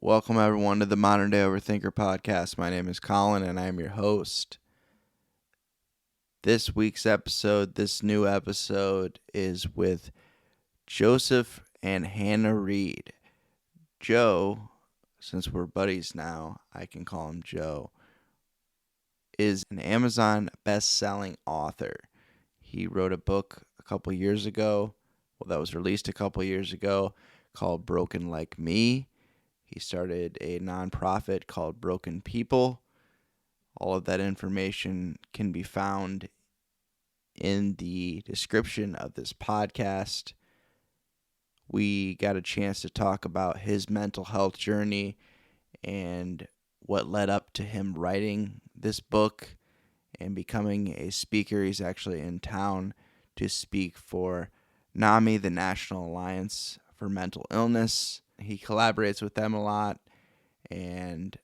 Welcome everyone to the Modern Day Overthinker podcast. My name is Colin and I am your host. This week's episode, this new episode, is with Joseph and Hannah Reid. Joe, since we're buddies now, I can call him Joe, is an Amazon best-selling author. He wrote a book a couple years ago, that was released a couple years ago, called Broken Like Me. He started a nonprofit called Broken People. All of that information can be found in the description of this podcast. We got a chance to talk about his mental health journey and what led up to him writing this book and becoming a speaker. He's actually in town to speak for NAMI, the National Alliance for Mental Illness. He collaborates with them a lot, and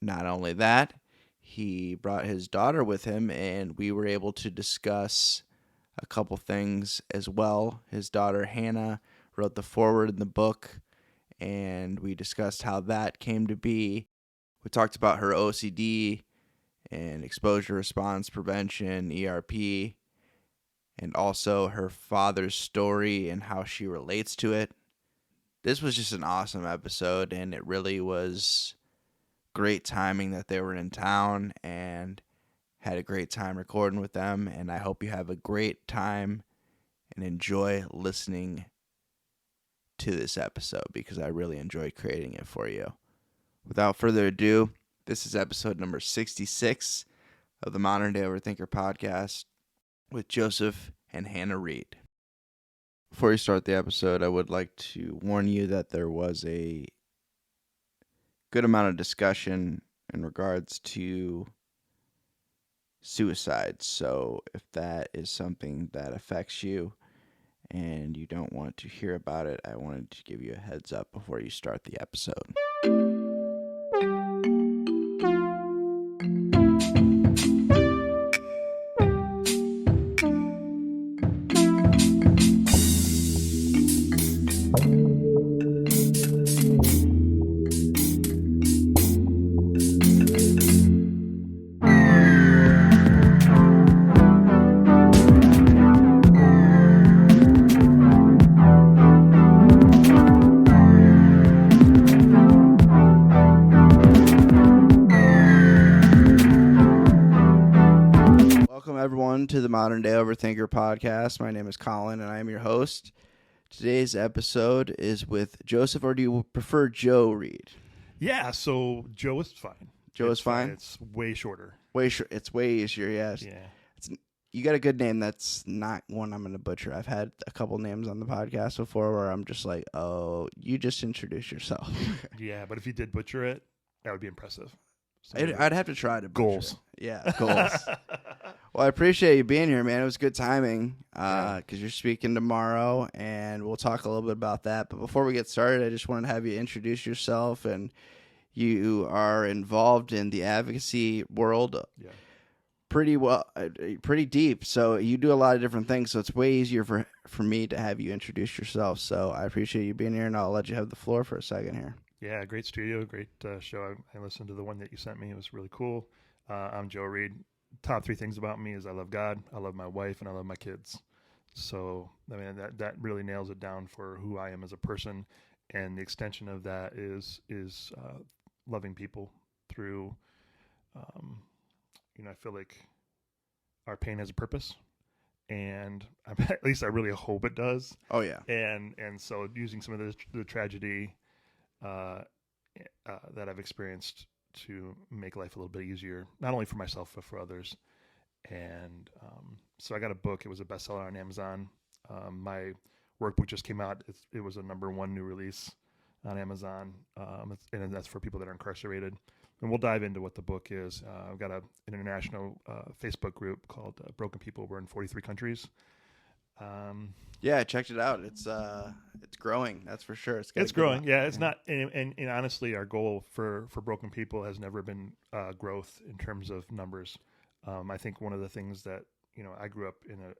not only that, he brought his daughter with him, and we were able to discuss a couple things as well. His daughter, Hannah, wrote the foreword in the book, and we discussed how that came to be. We talked about her OCD and exposure response prevention, ERP, and also her father's story and how she relates to it. This was just an awesome episode, and it really was great timing that they were in town, and had a great time recording with them, and I hope you have a great time and enjoy listening to this episode because I really enjoyed creating it for you. Without further ado, this is episode number 66 of the Modern Day Overthinker podcast with Joseph and Hannah Reid. Before we start the episode, I would like to warn you that there was a good amount of discussion in regards to suicide. So if that is something that affects you and you don't want to hear about it, I wanted to give you a heads up before you start the episode. To the Modern Day Overthinker podcast. My name is Colin and I am your host. Today's episode is with Joseph, or do you prefer Joe Reid? Yeah, so Joe is fine. Joe is fine? It's way shorter. It's way easier, yes. Yeah. You got a good name that's not one I'm going to butcher. I've had a couple names on the podcast before where I'm just like, oh, you just introduce yourself. Yeah, but if you did butcher it, that would be impressive. So I'd have to try to butcher goals. It. Yeah, goals. Well, I appreciate you being here, man. It was good timing because you're speaking tomorrow, and we'll talk a little bit about that. But before we get started, I just wanted to have you introduce yourself. And you are involved in the advocacy world pretty deep. So you do a lot of different things, so it's way easier for me to have you introduce yourself. So I appreciate you being here, and I'll let you have the floor for a second here. Yeah, great studio, great show. I listened to the one that you sent me. It was really cool. I'm Joe Reid. Top three things about me is I love God, I love my wife, and I love my kids. So, I mean, that really nails it down for who I am as a person. And the extension of that is loving people through, I feel like our pain has a purpose. And at least I really hope it does. Oh, yeah. And so using some of the tragedy that I've experienced to make life a little bit easier, not only for myself, but for others. And so I got a book. It was a bestseller on Amazon. My workbook just came out. It was a #1 new release on Amazon. And that's for people that are incarcerated. And we'll dive into what the book is. I've got an international Facebook group called Broken People. We're in 43 countries. Yeah, I checked it out. It's growing. That's for sure. It's growing. Yeah, it's not. And honestly, our goal for Broken People has never been growth in terms of numbers. I think one of the things that I grew up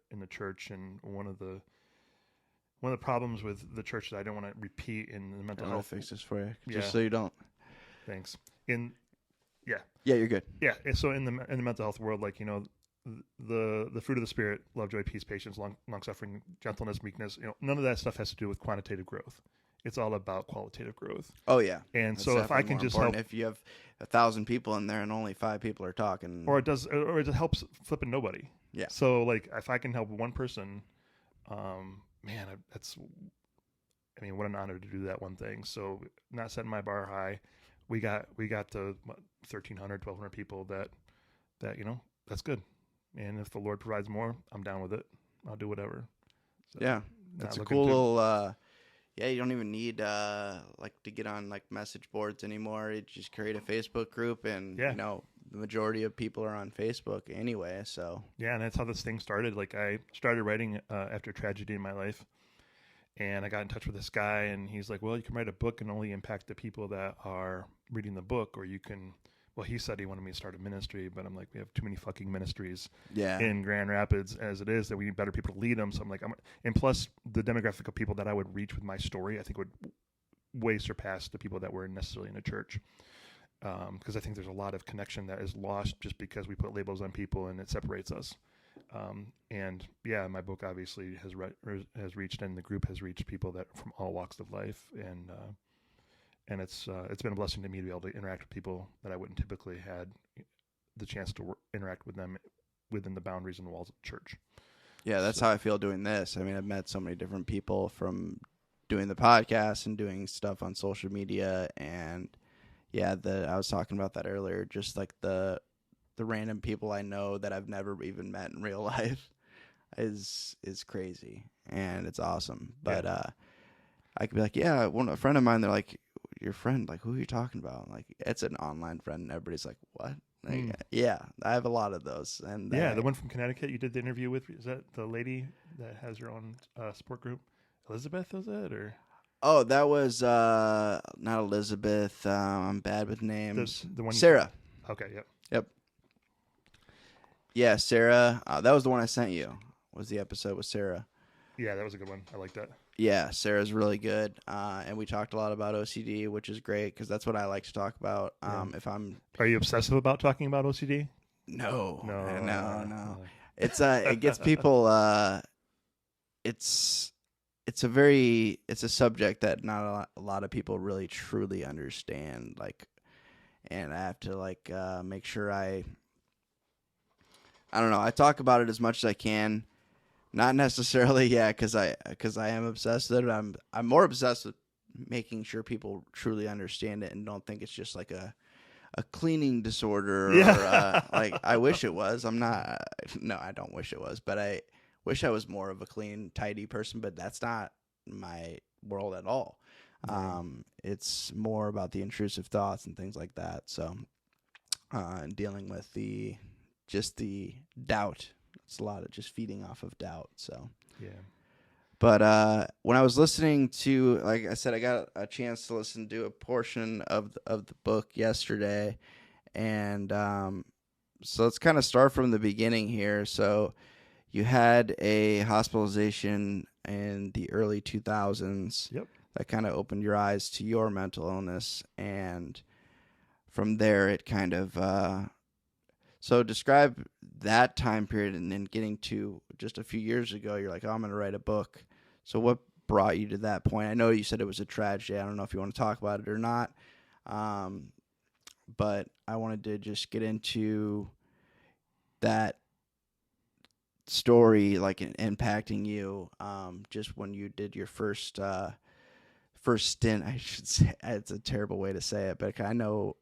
in the church, and one of the one of the problems with the church that I don't want to repeat in the I mental want health. to fix this for you, Yeah. just so you don't. Thanks. In yeah, Yeah, you're good. yeah. And so in the mental health world, like, you know, the fruit of the spirit, love, joy, peace, patience, long suffering, gentleness, meekness. You know, none of that stuff has to do with quantitative growth. It's all about qualitative growth. Oh yeah. And That's so if I definitely can more just important. help, If you have 1,000 people in there and only 5 people are talking, or it helps flipping nobody. Yeah. So like if I can help one person, man, I mean, what an honor to do that one thing. So not setting my bar high. We got to 1,300, 1,200 people that, you know, that's good. And if the Lord provides more, I'm down with it. I'll do whatever. So, yeah, that's a cool little. Yeah, you don't even need like to get on like message boards anymore. You just create a Facebook group, and Yeah. you know the majority of people are on Facebook anyway. So Yeah, and that's how this thing started. Like I started writing after a tragedy in my life, and I got in touch with this guy, and he's like, "Well, you can write a book and only impact the people that are reading the book, or you can." Well, he said he wanted me to start a ministry, but I'm like, we have too many fucking ministries yeah, in Grand Rapids as it is, that we need better people to lead them. So I'm like, and plus the demographic of people that I would reach with my story, I think would way surpass the people that were necessarily in a church. Because I think there's a lot of connection that is lost just because we put labels on people and it separates us. And yeah, my book obviously has reached, and the group has reached people that from all walks of life, and it's been a blessing to me to be able to interact with people that I wouldn't typically had the chance to interact with them within the boundaries and the walls of the church. yeah. That's how I feel doing this. I mean, I've met so many different people from doing the podcast and doing stuff on social media, and yeah, I was talking about that earlier. Just like the random people I know that I've never even met in real life is crazy, and it's awesome. But I could be like, yeah, a friend of mine. They're like, your friend, like, who are you talking about? Like, it's an online friend, and everybody's like, what? Like, yeah, I have a lot of those. And yeah, the one from Connecticut you did the interview with, is that the lady that has her own support group? Elizabeth, was it, or? Oh, that was not Elizabeth. I'm bad with names. The one Sarah. Okay, yep. Yep. Yeah, Sarah. That was the one I sent you. Was the episode with Sarah? Yeah, that was a good one. I like that. Yeah, Sarah's really good, and we talked a lot about OCD, which is great because that's what I like to talk about. If I'm, Are you obsessive about talking about OCD? no. No. It's it gets people. It's a subject that not a lot of people really truly understand. Like, and I have to like make sure I don't know. I talk about it as much as I can. Not necessarily, yeah, because I am obsessed with it. I'm more obsessed with making sure people truly understand it and don't think it's just like a cleaning disorder. Yeah. Or, like I wish it was. I'm not. No, I don't wish it was. But I wish I was more of a clean, tidy person. But that's not my world at all. It's more about the intrusive thoughts and things like that. So, dealing with the doubt. It's a lot of just feeding off of doubt. So yeah. But when I was listening to, like I said, I got a chance to listen to a portion of the book yesterday, and so let's kind of start from the beginning here. So you had a hospitalization in the early 2000s. Yep. That kind of opened your eyes to your mental illness, and from there it kind of so describe that time period, and then getting to just a few years ago, you're like, oh, I'm going to write a book. So what brought you to that point? I know you said it was a tragedy. I don't know if you want to talk about it or not. But I wanted to just get into that story, like impacting you, just when you did your first stint, I should say. It's a terrible way to say it, but I know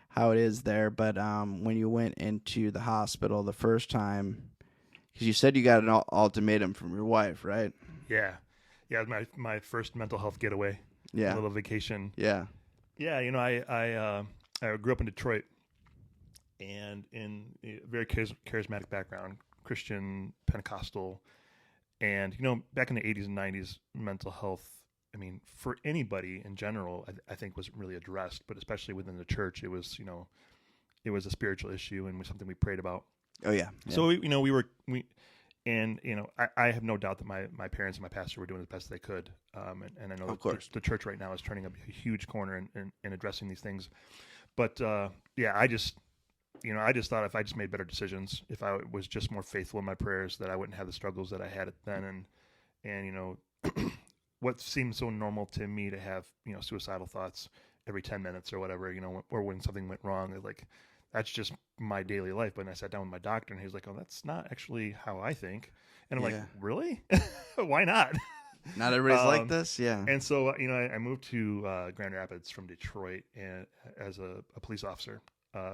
how it is there. But when you went into the hospital the first time, because you said you got an ultimatum from your wife, right? Yeah. My first mental health getaway. Yeah. A little vacation. Yeah. Yeah. You know, I grew up in Detroit, and in a very charismatic background, Christian, Pentecostal, and you know, back in the 80s and 90s, mental health, I mean, for anybody in general, I think wasn't really addressed, but especially within the church, it was, you know, it was a spiritual issue and was something we prayed about. Oh yeah. So we And I have no doubt that my parents and my pastor were doing the best they could. And I know Of course. the church right now is turning a huge corner in addressing these things. But yeah, I just thought if I just made better decisions, if I was just more faithful in my prayers, that I wouldn't have the struggles that I had then. And what seemed so normal to me to have suicidal thoughts every 10 minutes or whatever, or when something went wrong, like that's just my daily life. But when I sat down with my doctor and he was like, "Oh, that's not actually how I think," and I'm like, "Really? Why not?" Not everybody's like this, yeah. And so I moved to Grand Rapids from Detroit and as a police officer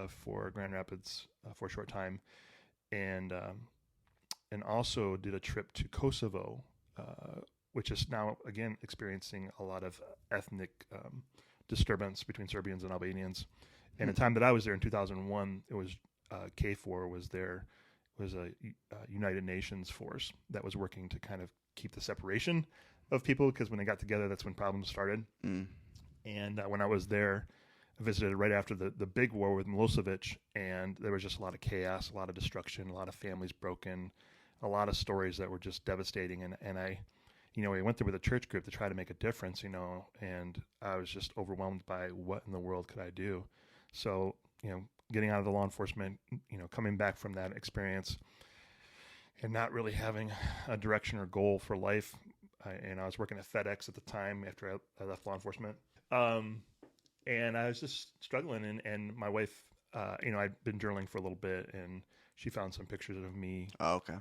for Grand Rapids for a short time, and also did a trip to Kosovo, which is now again experiencing a lot of ethnic disturbance between Serbians and Albanians. And the time that I was there in 2001, it was KFOR was there, was a United Nations force that was working to kind of keep the separation of people, because when they got together, that's when problems started. And when I was there, I visited right after the big war with Milosevic, and there was just a lot of chaos, a lot of destruction, a lot of families broken, a lot of stories that were just devastating. And I went there with a church group to try to make a difference, and I was just overwhelmed by what in the world could I do. So, getting out of the law enforcement, coming back from that experience and not really having a direction or goal for life. I was working at FedEx at the time after I left law enforcement. And I was just struggling. And my wife, I'd been journaling for a little bit, and she found some pictures of me. Oh, okay.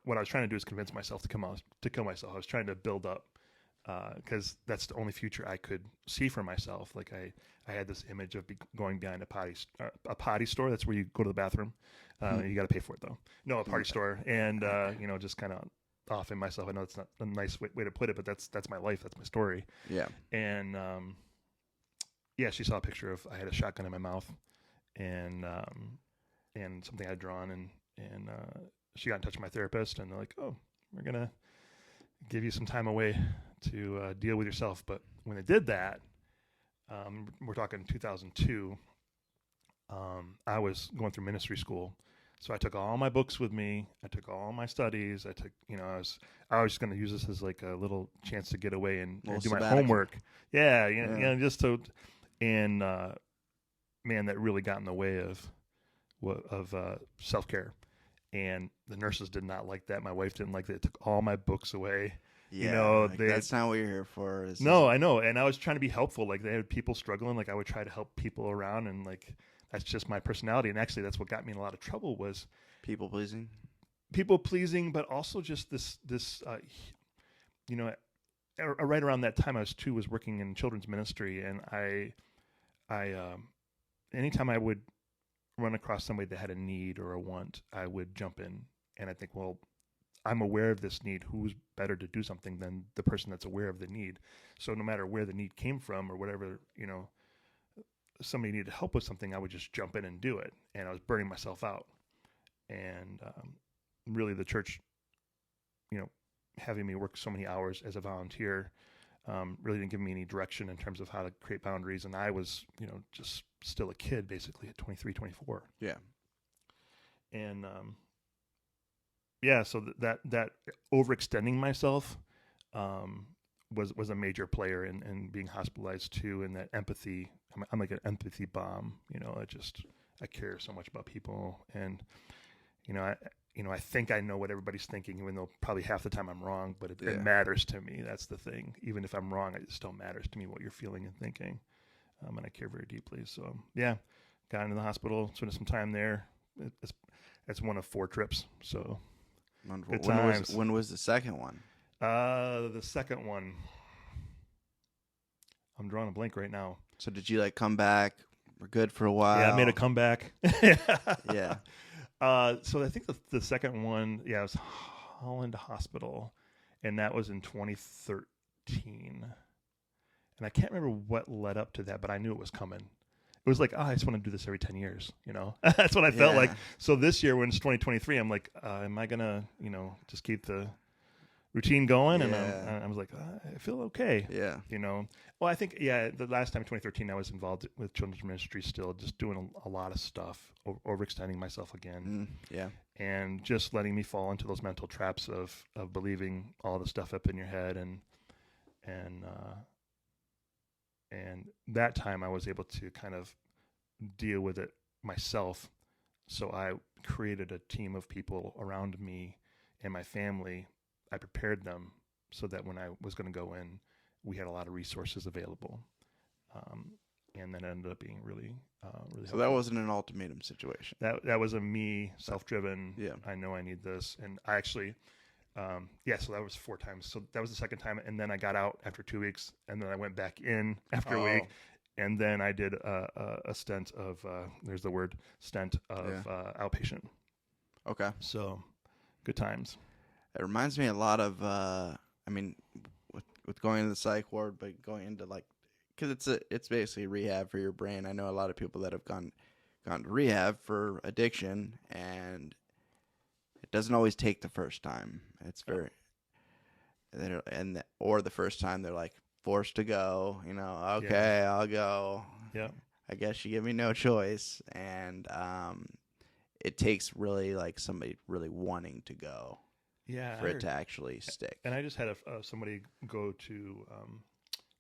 What I was trying to do is convince myself to kill myself. I was trying to build up, because that's the only future I could see for myself. Like I had this image of going behind a potty store. That's where you go to the bathroom. You got to pay for it though. No, a party store, and just kind of off in myself. I know it's not a nice way to put it, but that's my life. That's my story. Yeah. And yeah, she saw a picture of I had a shotgun in my mouth, and something I'd drawn, and she got in touch with my therapist, and they're like, "Oh, we're gonna give you some time away to deal with yourself." But when they did that, we're talking 2002, I was going through ministry school. So I took all my books with me. I took all my studies. I took, I was just going to use this as like a little chance to get away and do my homework. Yeah, just to, and man, that really got in the way of self-care. And the nurses did not like that. My wife didn't like that. It took all my books away. Yeah, that's not what you're here for. No, I know. And I was trying to be helpful. Like, they had people struggling. Like, I would try to help people around, and like, that's just my personality. And actually, that's what got me in a lot of trouble was people pleasing, but also just this right around that time I was working in children's ministry, and I anytime I would run across somebody that had a need or a want, I would jump in, and I think, well, I'm aware of this need. Who's better to do something than the person that's aware of the need? So no matter where the need came from or whatever, somebody needed help with something, I would just jump in and do it. And I was burning myself out. And really the church, having me work so many hours as a volunteer, really didn't give me any direction in terms of how to create boundaries. And I was, just still a kid basically at 23, 24. Yeah. And so that overextending myself was a major player in being hospitalized too, and that empathy. I'm like an empathy bomb. I care so much about people, and I think I know what everybody's thinking, even though probably half the time I'm wrong. But it matters to me. That's the thing. Even if I'm wrong, it still matters to me what you're feeling and thinking, and I care very deeply. So got into the hospital, spent some time there. It's one of 4 trips. So. When was the second one? The second one, I'm drawing a blank right now. So did you come back? We're good for a while. Yeah, I made a comeback. Yeah. So I think the second one, it was Holland Hospital, and that was in 2013. And I can't remember what led up to that, but I knew it was coming. It was like, I just want to do this every 10 years, That's what I felt like. So this year, when it's 2023, I'm like, am I going to, just keep the routine going, and Yeah. I was like, I feel okay. Yeah. Well, I think the last time, 2013, I was involved with children's ministry, still just doing a lot of stuff, overextending myself again, Yeah. and just letting me fall into those mental traps of believing all the stuff up in your head, and and that time I was able to kind of deal with it myself. So I created a team of people around me and my family. I prepared them so that when I was going to go in, we had a lot of resources available. And that ended up being really So helpful. that wasn't an ultimatum situation. That was a me, self-driven. Yeah. I know I need this, and I actually, so that was 4 times. So that was the second time, and then I got out after 2 weeks, and then I went back in after a week, and then I did a stent of there's the word stent of outpatient. Okay. So good times. It reminds me a lot of, with going into the psych ward, but going into because it's basically rehab for your brain. I know a lot of people that have gone to rehab for addiction, and it doesn't always take the first time. It's very, or the first time they're like forced to go. Okay, I'll go. Yeah. I guess you give me no choice, and it takes really somebody really wanting to go. Yeah, for it to actually stick. And I just had somebody go to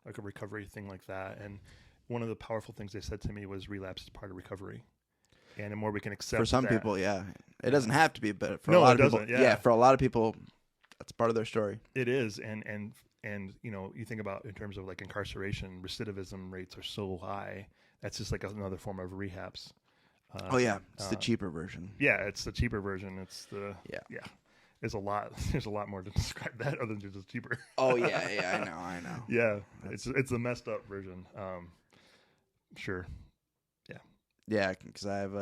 like a recovery thing like that, and one of the powerful things they said to me was relapse is part of recovery, and the more we can accept for some that, people, it doesn't have to be, but for No, a lot it of people, doesn't, for a lot of people, that's part of their story. it is, and you think about in terms of like incarceration, recidivism rates are so high. That's just like another form of rehabs. It's the cheaper version. Yeah, it's the cheaper version. It's the yeah. There's a lot more to describe that other than just cheaper. Oh yeah, I know. Yeah, it's the messed up version. Sure. Yeah, because I have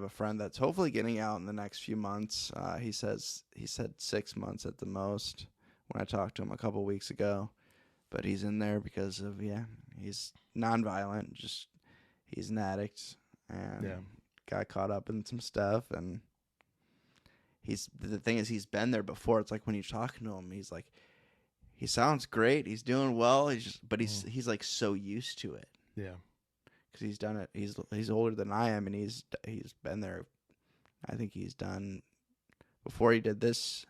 a friend that's hopefully getting out in the next few months. He said 6 months at the most when I talked to him a couple weeks ago, but he's in there because of he's nonviolent, just he's an addict and got caught up in some stuff, and the thing is he's been there before. It's like when you're talking to him, he's like, he sounds great, he's doing well, he's like so used to it. Yeah. Because he's done it. He's older than I am, and he's been there. I think he's done before he did this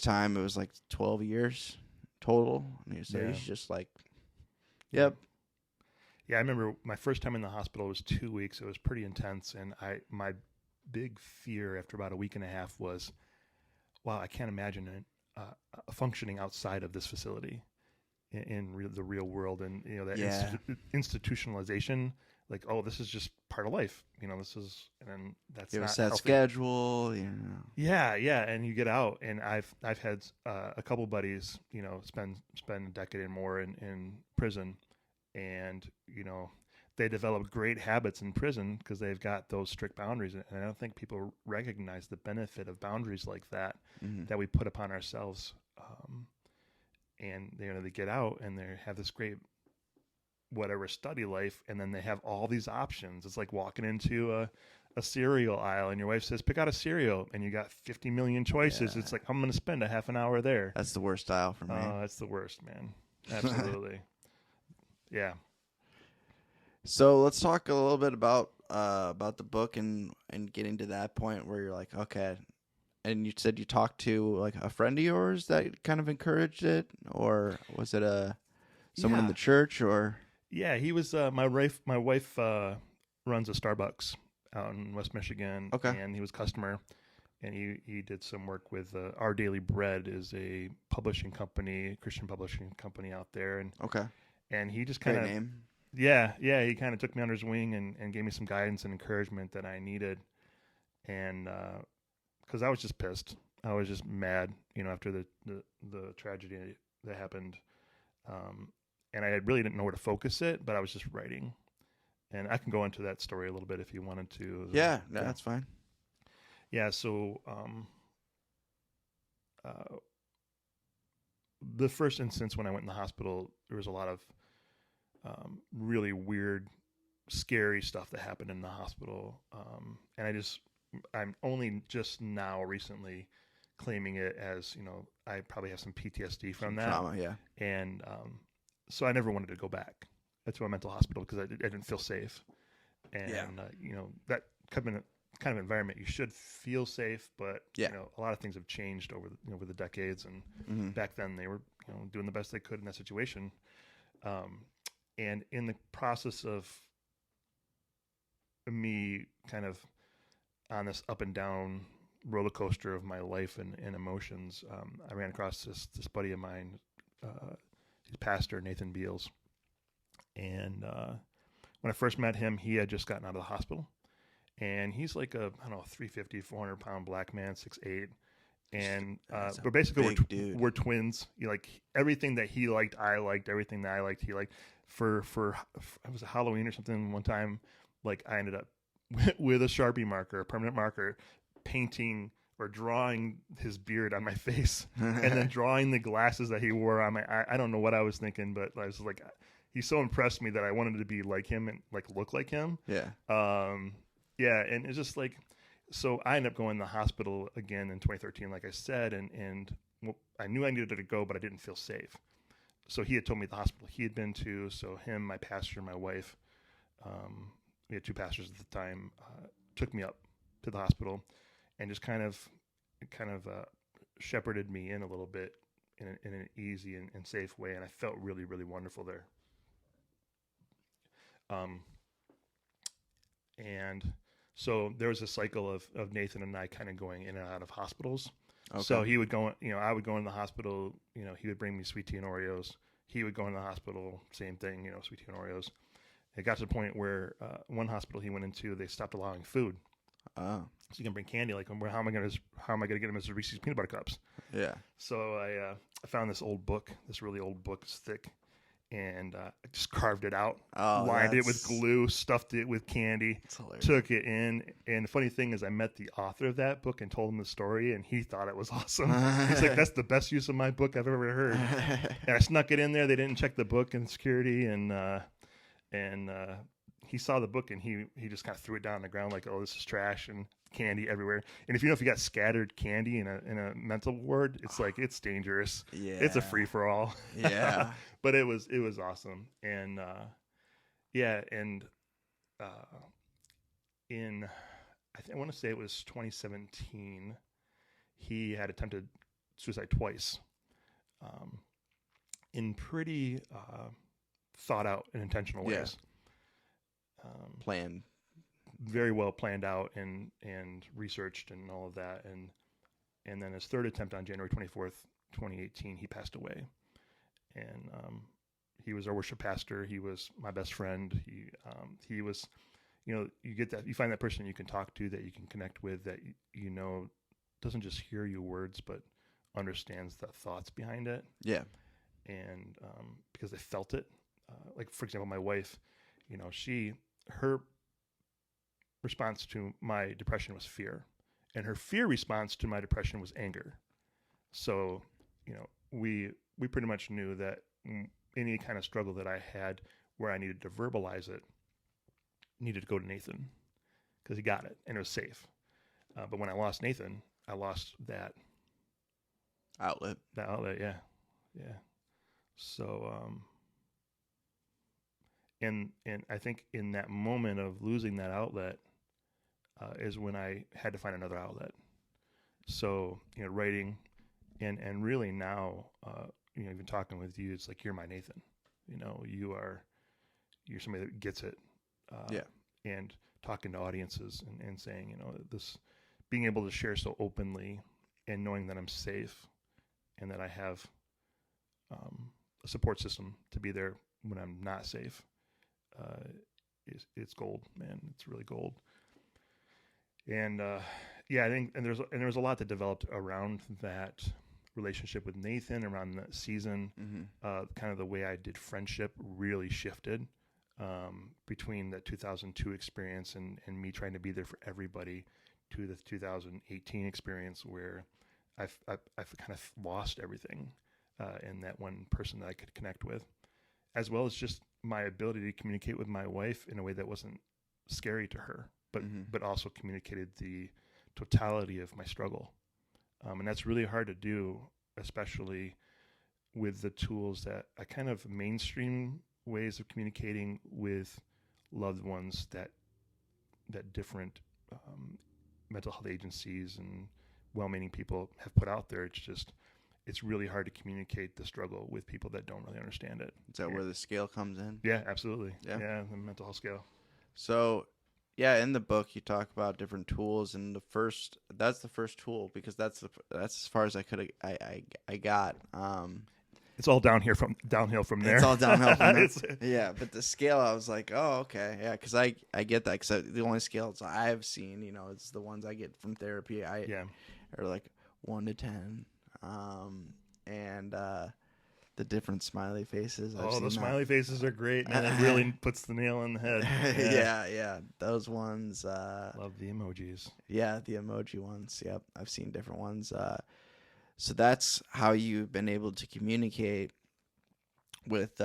time. It was like 12 years total. And he's just like, yep. Yeah, I remember my first time in the hospital was 2 weeks. It was pretty intense, and my big fear after about a week and a half was, wow, I can't imagine functioning outside of this facility. In the real world, and that institutionalization, like, oh, this is just part of life, this is, and then that's you have not a set healthy. schedule, yeah, and you get out, and I've had a couple buddies spend a decade and more in prison, and they develop great habits in prison because they've got those strict boundaries, and I don't think people recognize the benefit of boundaries like that that we put upon ourselves. And they get out and they have this great whatever study life, and then they have all these options. It's like walking into a cereal aisle, and your wife says, pick out a cereal, and you got 50 million choices. It's like, I'm going to spend a half an hour there. That's the worst aisle for me. That's the worst, man. Absolutely. Yeah. So let's talk a little bit about the book and getting to that point where you're like, okay. And you said you talked to like a friend of yours that kind of encouraged it, or was it someone in the church, or? Yeah, he was my wife. My wife runs a Starbucks out in West Michigan, and he was a customer, and he did some work with Our Daily Bread is a publishing company, Christian publishing company out there, and he just kind of name. Yeah, he kind of took me under his wing and gave me some guidance and encouragement that I needed, and because I was just pissed. I was just mad, after the tragedy that happened. And I really didn't know where to focus it, but I was just writing. And I can go into that story a little bit if you wanted to. Yeah, that's fine. Yeah, so the first instance when I went in the hospital, there was a lot of really weird, scary stuff that happened in the hospital. And I'm only just now recently claiming it as, I probably have some PTSD from Some that. trauma, yeah. And so I never wanted to go back to a mental hospital because I didn't feel safe. And, that kind of environment, you should feel safe, but, a lot of things have changed over the decades. And back then they were, doing the best they could in that situation. And in the process of me kind of on this up and down roller coaster of my life and emotions, I ran across this buddy of mine, he's pastor, Nathan Beals. And when I first met him, he had just gotten out of the hospital. And he's like a, 350, 400-pound black man, 6'8". And but basically we're twins. Everything that he liked, I liked. Everything that I liked, he liked. For it was a Halloween or something one time, like I ended up with a Sharpie marker, a permanent marker, painting or drawing his beard on my face, and then drawing the glasses that he wore on my eye. I don't know what I was thinking, but I was like, he so impressed me that I wanted to be like him and like look like him. Yeah. Yeah, and it's just like, so I ended up going to the hospital again in 2013, like I said, and I knew I needed to go, but I didn't feel safe. So he had told me the hospital he had been to. So him, my pastor, my wife, we had two pastors at the time, took me up to the hospital, and just kind of shepherded me in a little bit in an easy and safe way, and I felt really, really wonderful there. And so there was a cycle of Nathan and I kind of going in and out of hospitals. Okay. So he would go, I would go in the hospital, he would bring me sweet tea and Oreos. He would go in the hospital, same thing, sweet tea and Oreos. It got to the point where one hospital he went into, they stopped allowing food. Oh. So you can bring candy. Like, how am I going to get him as Reese's peanut butter cups? Yeah. So I found this old book, this really old book, it's thick. And I just carved it out, lined it with glue, stuffed it with candy, took it in. And the funny thing is I met the author of that book and told him the story, and he thought it was awesome. He's like, that's the best use of my book I've ever heard. And I snuck it in there. They didn't check the book and security, and he saw the book, and he just kind of threw it down on the ground like, oh, this is trash, and candy everywhere. And if you got scattered candy in a mental ward, it's like, it's dangerous. Yeah. It's a free for all. Yeah. But it was awesome. And I want to say it was 2017, he had attempted suicide twice, in pretty thought out and intentional ways. Yeah. Planned. Very well planned out and researched and all of that. And then his third attempt on January 24th, 2018, he passed away. And he was our worship pastor. He was my best friend. He was, you get that, you find that person you can talk to, that you can connect with, that doesn't just hear your words, but understands the thoughts behind it. Yeah. And because they felt it. Like, for example, my wife, her response to my depression was fear, and her fear response to my depression was anger. So, we pretty much knew that any kind of struggle that I had where I needed to verbalize it needed to go to Nathan, because he got it and it was safe. But when I lost Nathan, I lost that outlet. Yeah. So, and I think in that moment of losing that outlet is when I had to find another outlet. So, writing, and really now, even talking with you, it's like, you're my Nathan. You're somebody that gets it. Yeah. And talking to audiences and saying, this, being able to share so openly and knowing that I'm safe and that I have a support system to be there when I'm not safe, it's gold, man. It's really gold. And I think, and there's a lot that developed around that relationship with Nathan, around that season. Mm-hmm. Kind of the way I did friendship really shifted between the 2002 experience and me trying to be there for everybody, to the 2018 experience where I've kind of lost everything in that one person that I could connect with, as well as just my ability to communicate with my wife in a way that wasn't scary to her, but also communicated the totality of my struggle. And that's really hard to do, especially with the tools that a kind of mainstream ways of communicating with loved ones that different mental health agencies and well-meaning people have put out there. It's really hard to communicate the struggle with people that don't really understand it. Is that where the scale comes in? Yeah, absolutely. Yeah. Yeah, the mental health scale. So, yeah, in the book you talk about different tools, and that's the first tool, because that's as far as I got. It's all downhill from there. It's all downhill from there. Yeah, but the scale, I was like, oh, okay, yeah, because I get that, because the only scales I've seen, it's the ones I get from therapy. Are like 1 to 10, and the different smiley faces. The smiley faces are great, man. It really puts the nail on the head. Yeah, those ones. Love the emojis. Yeah, the emoji ones. Yep, I've seen different ones. So that's how you've been able to communicate with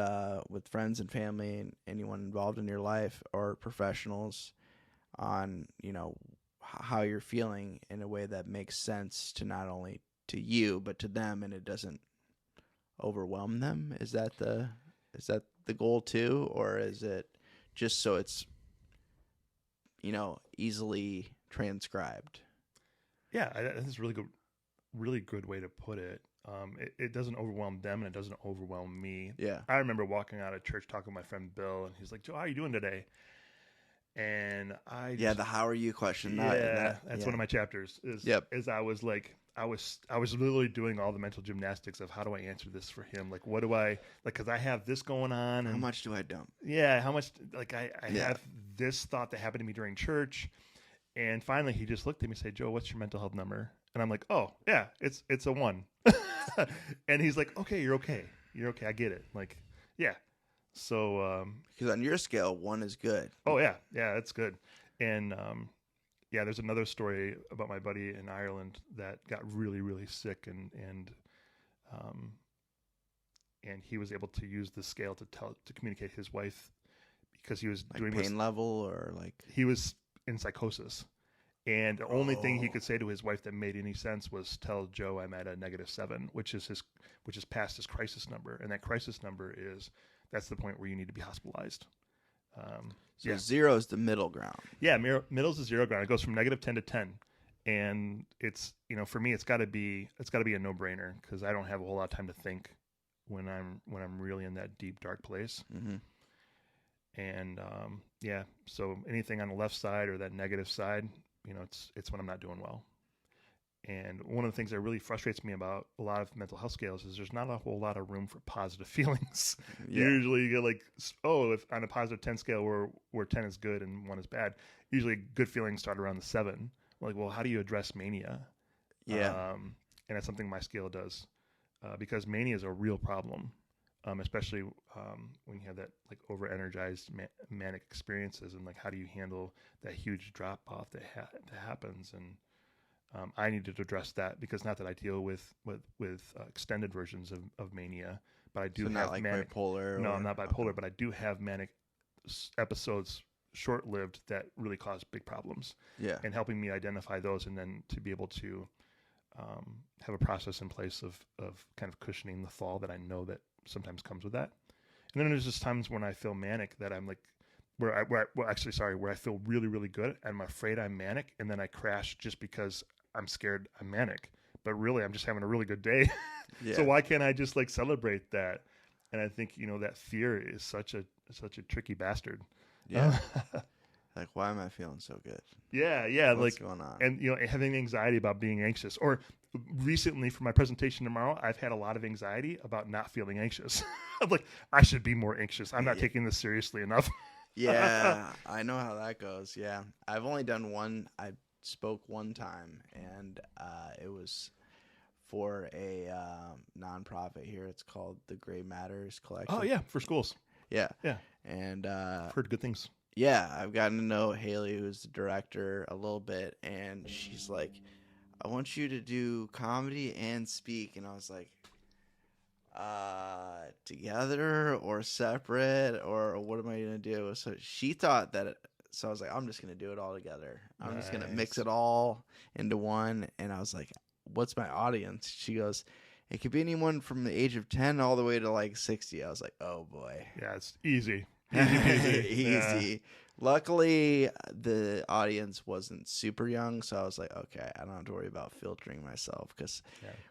friends and family and anyone involved in your life, or professionals, on how you're feeling in a way that makes sense to not only to you but to them, and it doesn't overwhelm them. Is that the goal too, or is it just so it's easily transcribed? Yeah, that's a really good way to put it. It doesn't overwhelm them, and it doesn't overwhelm me. Yeah. I remember walking out of church talking to my friend Bill, and he's like, "Joe, how are you doing today?" And the how are you question. That's one of my chapters. Is I was like, I was literally doing all the mental gymnastics of how do I answer this for him? Like, what do I like? Because I have this going on. And how much do I dump? Yeah, how much? Like, I have this thought that happened to me during church, and finally he just looked at me and said, "Joe, what's your mental health number?" And I'm like, "Oh yeah, it's a 1." And he's like, "Okay, you're okay. I get it." Like, yeah. So because on your scale, 1 is good. Oh yeah, that's good. And there's another story about my buddy in Ireland that got really, really sick, and he was able to use the scale to communicate his wife, because he was doing pain level, or like he was in psychosis, and the only thing he could say to his wife that made any sense was, "Tell Joe I'm at a -7," which is past his crisis number, and that crisis number that's the point where you need to be hospitalized. So 0 is the middle ground. Yeah, middle's the 0 ground. It goes from -10 to 10, and it's for me it's got to be a no-brainer, because I don't have a whole lot of time to think when I'm really in that deep dark place. Mm-hmm. And so anything on the left side or that negative side, it's when I'm not doing well. And one of the things that really frustrates me about a lot of mental health scales is there's not a whole lot of room for positive feelings. Yeah. Usually you get like, if on a positive 10 scale where 10 is good and 1 is bad, usually good feelings start around the 7. Like, well, how do you address mania? Yeah. And that's something my scale does, because mania is a real problem, especially when you have that like over-energized manic experiences, and like how do you handle that huge drop-off that happens. And I needed to address that, because not that I deal with extended versions of mania, but I do have not like manic, bipolar. No, I'm not bipolar, but I do have manic episodes, short-lived, that really cause big problems. Yeah. And helping me identify those, and then to be able to have a process in place of kind of cushioning the fall that I know that sometimes comes with that. And then there's just times when I feel manic that I'm like, where I feel really, really good. I'm afraid I'm manic, and then I crash just because I'm scared I'm manic. But really, I'm just having a really good day. Yeah. So why can't I just like celebrate that? And I think that fear is such a tricky bastard. Yeah. Like, why am I feeling so good? Yeah. What's going on? And having anxiety about being anxious. Or recently for my presentation tomorrow, I've had a lot of anxiety about not feeling anxious. I'm like, I should be more anxious. I'm not taking this seriously enough. Yeah, I know how that goes. Yeah, I've only done one. I spoke one time, and it was for a nonprofit here. It's called the Gray Matters Collective. Oh yeah, for schools. Yeah. And I've heard good things. Yeah, I've gotten to know Haley, who's the director, a little bit, and she's like, "I want you to do comedy and speak," and I was like, together or separate, or what am I gonna do? So she thought that so I was like, I'm just gonna do it all together. I'm just gonna mix it all into one. And I was like, what's my audience? She goes, it could be anyone from the age of 10 all the way to like 60. I was like, oh boy. Yeah, it's easy. Easy peasy. Easy. Yeah. Luckily, the audience wasn't super young, so I was like, okay, I don't have to worry about filtering myself, because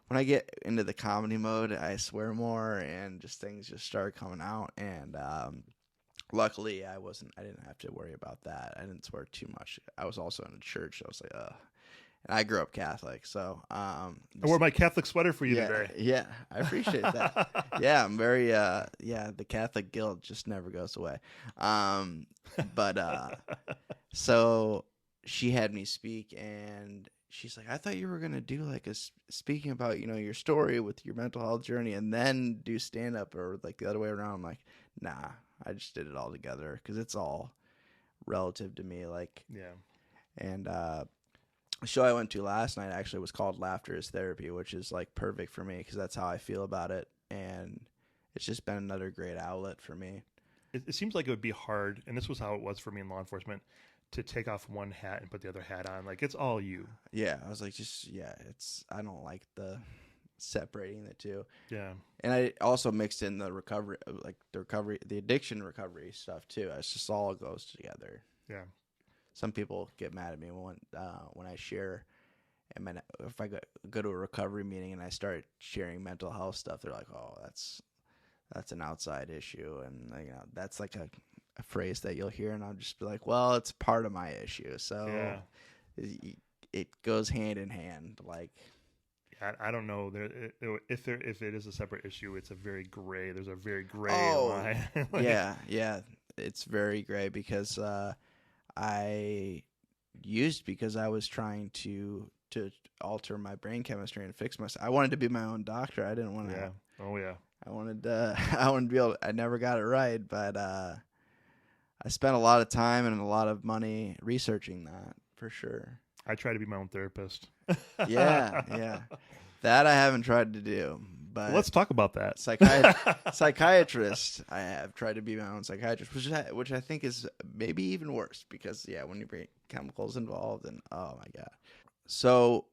when I get into the comedy mode, I swear more and just things just start coming out. And luckily, I didn't have to worry about that. I didn't swear too much. I was also in a church, so I was like, ugh. And I grew up Catholic, so I wore my Catholic sweater for you today. Yeah, I appreciate that. Yeah, I'm very the Catholic guilt just never goes away. But so she had me speak, and she's like, I thought you were gonna do like speaking about your story with your mental health journey, and then do stand up, or like the other way around. I'm like, nah, I just did it all together because it's all relative to me. Like, yeah, and the show I went to last night actually was called Laughter is Therapy, which is like perfect for me because that's how I feel about it, and it's just been another great outlet for me. It seems like it would be hard, and this was how it was for me in law enforcement, to take off one hat and put the other hat on. Like, it's all you. Yeah, I was like, I don't like the separating the two. Yeah. And I also mixed in the the addiction recovery stuff too. It's just all goes together. Yeah. Some people get mad at me when I share, and if I go to a recovery meeting and I start sharing mental health stuff, they're like, "Oh, that's an outside issue," and that's like a phrase that you'll hear, and I'll just be like, "Well, it's part of my issue, so it goes hand in hand." Like, I don't know. If it is a separate issue, it's a very gray. There's a very gray line. Like, yeah, it's very gray because because I was trying to alter my brain chemistry and fix myself. I wanted to be my own doctor. I didn't want to. Yeah. Oh yeah. I wanted to be able. I never got it right, but I spent a lot of time and a lot of money researching that for sure. I try to be my own therapist. Yeah. That I haven't tried to do. But let's talk about that. Psychiatrist, I have tried to be my own psychiatrist, which I think is maybe even worse because when you bring chemicals involved, and oh my god. So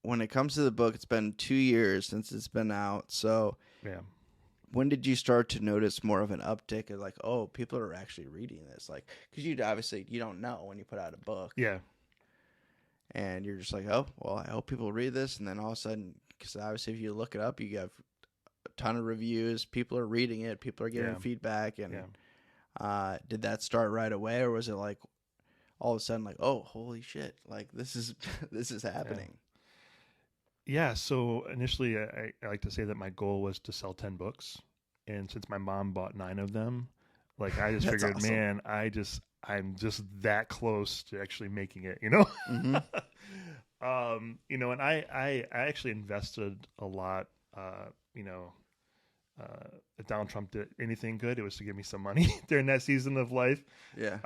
when it comes to the book, it's been 2 years since it's been out. So yeah, when did you start to notice more of an uptick of like, oh, people are actually reading this? Like, because you don't know when you put out a book. Yeah. And you're just like, oh, well, I hope people read this. And then all of a sudden, because obviously if you look it up, you have a ton of reviews. People are reading it. People are getting feedback. And did that start right away? Or was it like all of a sudden like, oh, holy shit, like this is happening? Yeah. So initially I like to say that my goal was to sell 10 books. And since my mom bought 9 of them, like I just figured, awesome. Man, I'm just that close to actually making it, Mm-hmm. And I actually invested a lot, if Donald Trump did anything good, it was to give me some money during that season of life. Yeah.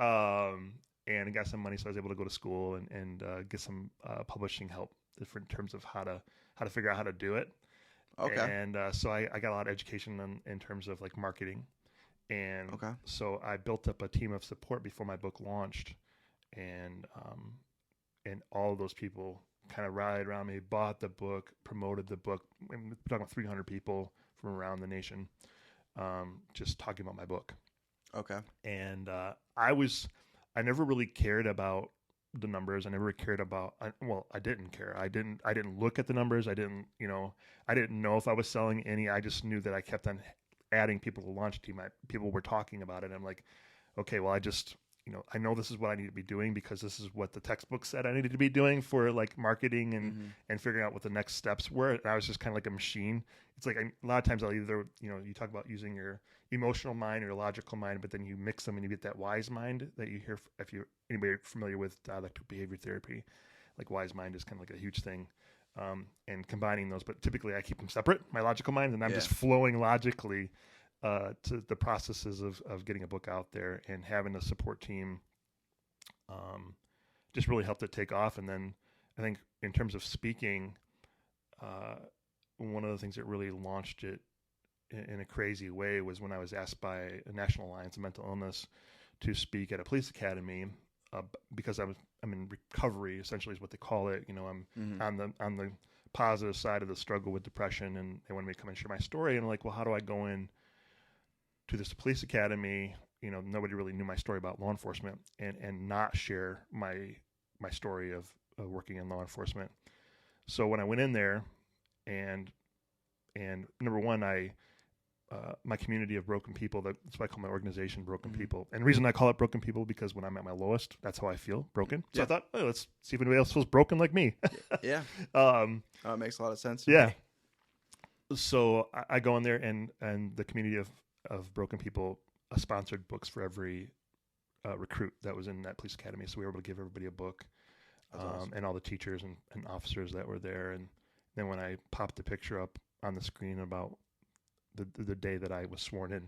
And I got some money, so I was able to go to school and get some publishing help in terms of how to figure out how to do it. Okay. And so I got a lot of education in terms of like marketing. And so I built up a team of support before my book launched, and all of those people kind of rallied around me, bought the book, promoted the book. We're talking about 300 people from around the nation, just talking about my book. Okay. And I never really cared about the numbers. I never cared about. I didn't care. I didn't look at the numbers. I didn't know if I was selling any. I just knew that I kept on adding people to the launch team. People were talking about it. And I'm like, okay, well, I know this is what I need to be doing because this is what the textbook said I needed to be doing for like marketing and figuring out what the next steps were. And I was just kind of like a machine. It's like a lot of times I'll either, you talk about using your emotional mind or your logical mind, but then you mix them and you get that wise mind that you hear. If you're anybody familiar with dialectical behavior therapy, like wise mind is kind of like a huge thing. And combining those, but typically I keep them separate, my logical mind, and I'm just flowing logically to the processes of getting a book out there, and having a support team just really helped it take off. And then I think in terms of speaking, one of the things that really launched it in a crazy way was when I was asked by a National Alliance of Mental Illness to speak at a police academy. Because I'm in recovery, essentially is what they call it. I'm on the positive side of the struggle with depression, and they wanted me to come and share my story. And I'm like, well, how do I go in to this police academy? You know, nobody really knew my story about law enforcement, and not share my story of working in law enforcement. So when I went in there, and number one, my community of broken people, that's why I call my organization Broken People. And the reason I call it Broken People, because when I'm at my lowest, that's how I feel, broken. So I thought, oh, let's see if anybody else feels broken like me. Yeah. It makes a lot of sense. Yeah. So I go in there, and the community of broken people sponsored books for every recruit that was in that police academy. So we were able to give everybody a book, awesome. And all the teachers and officers that were there. And then when I popped the picture up on the screen about the day that I was sworn in,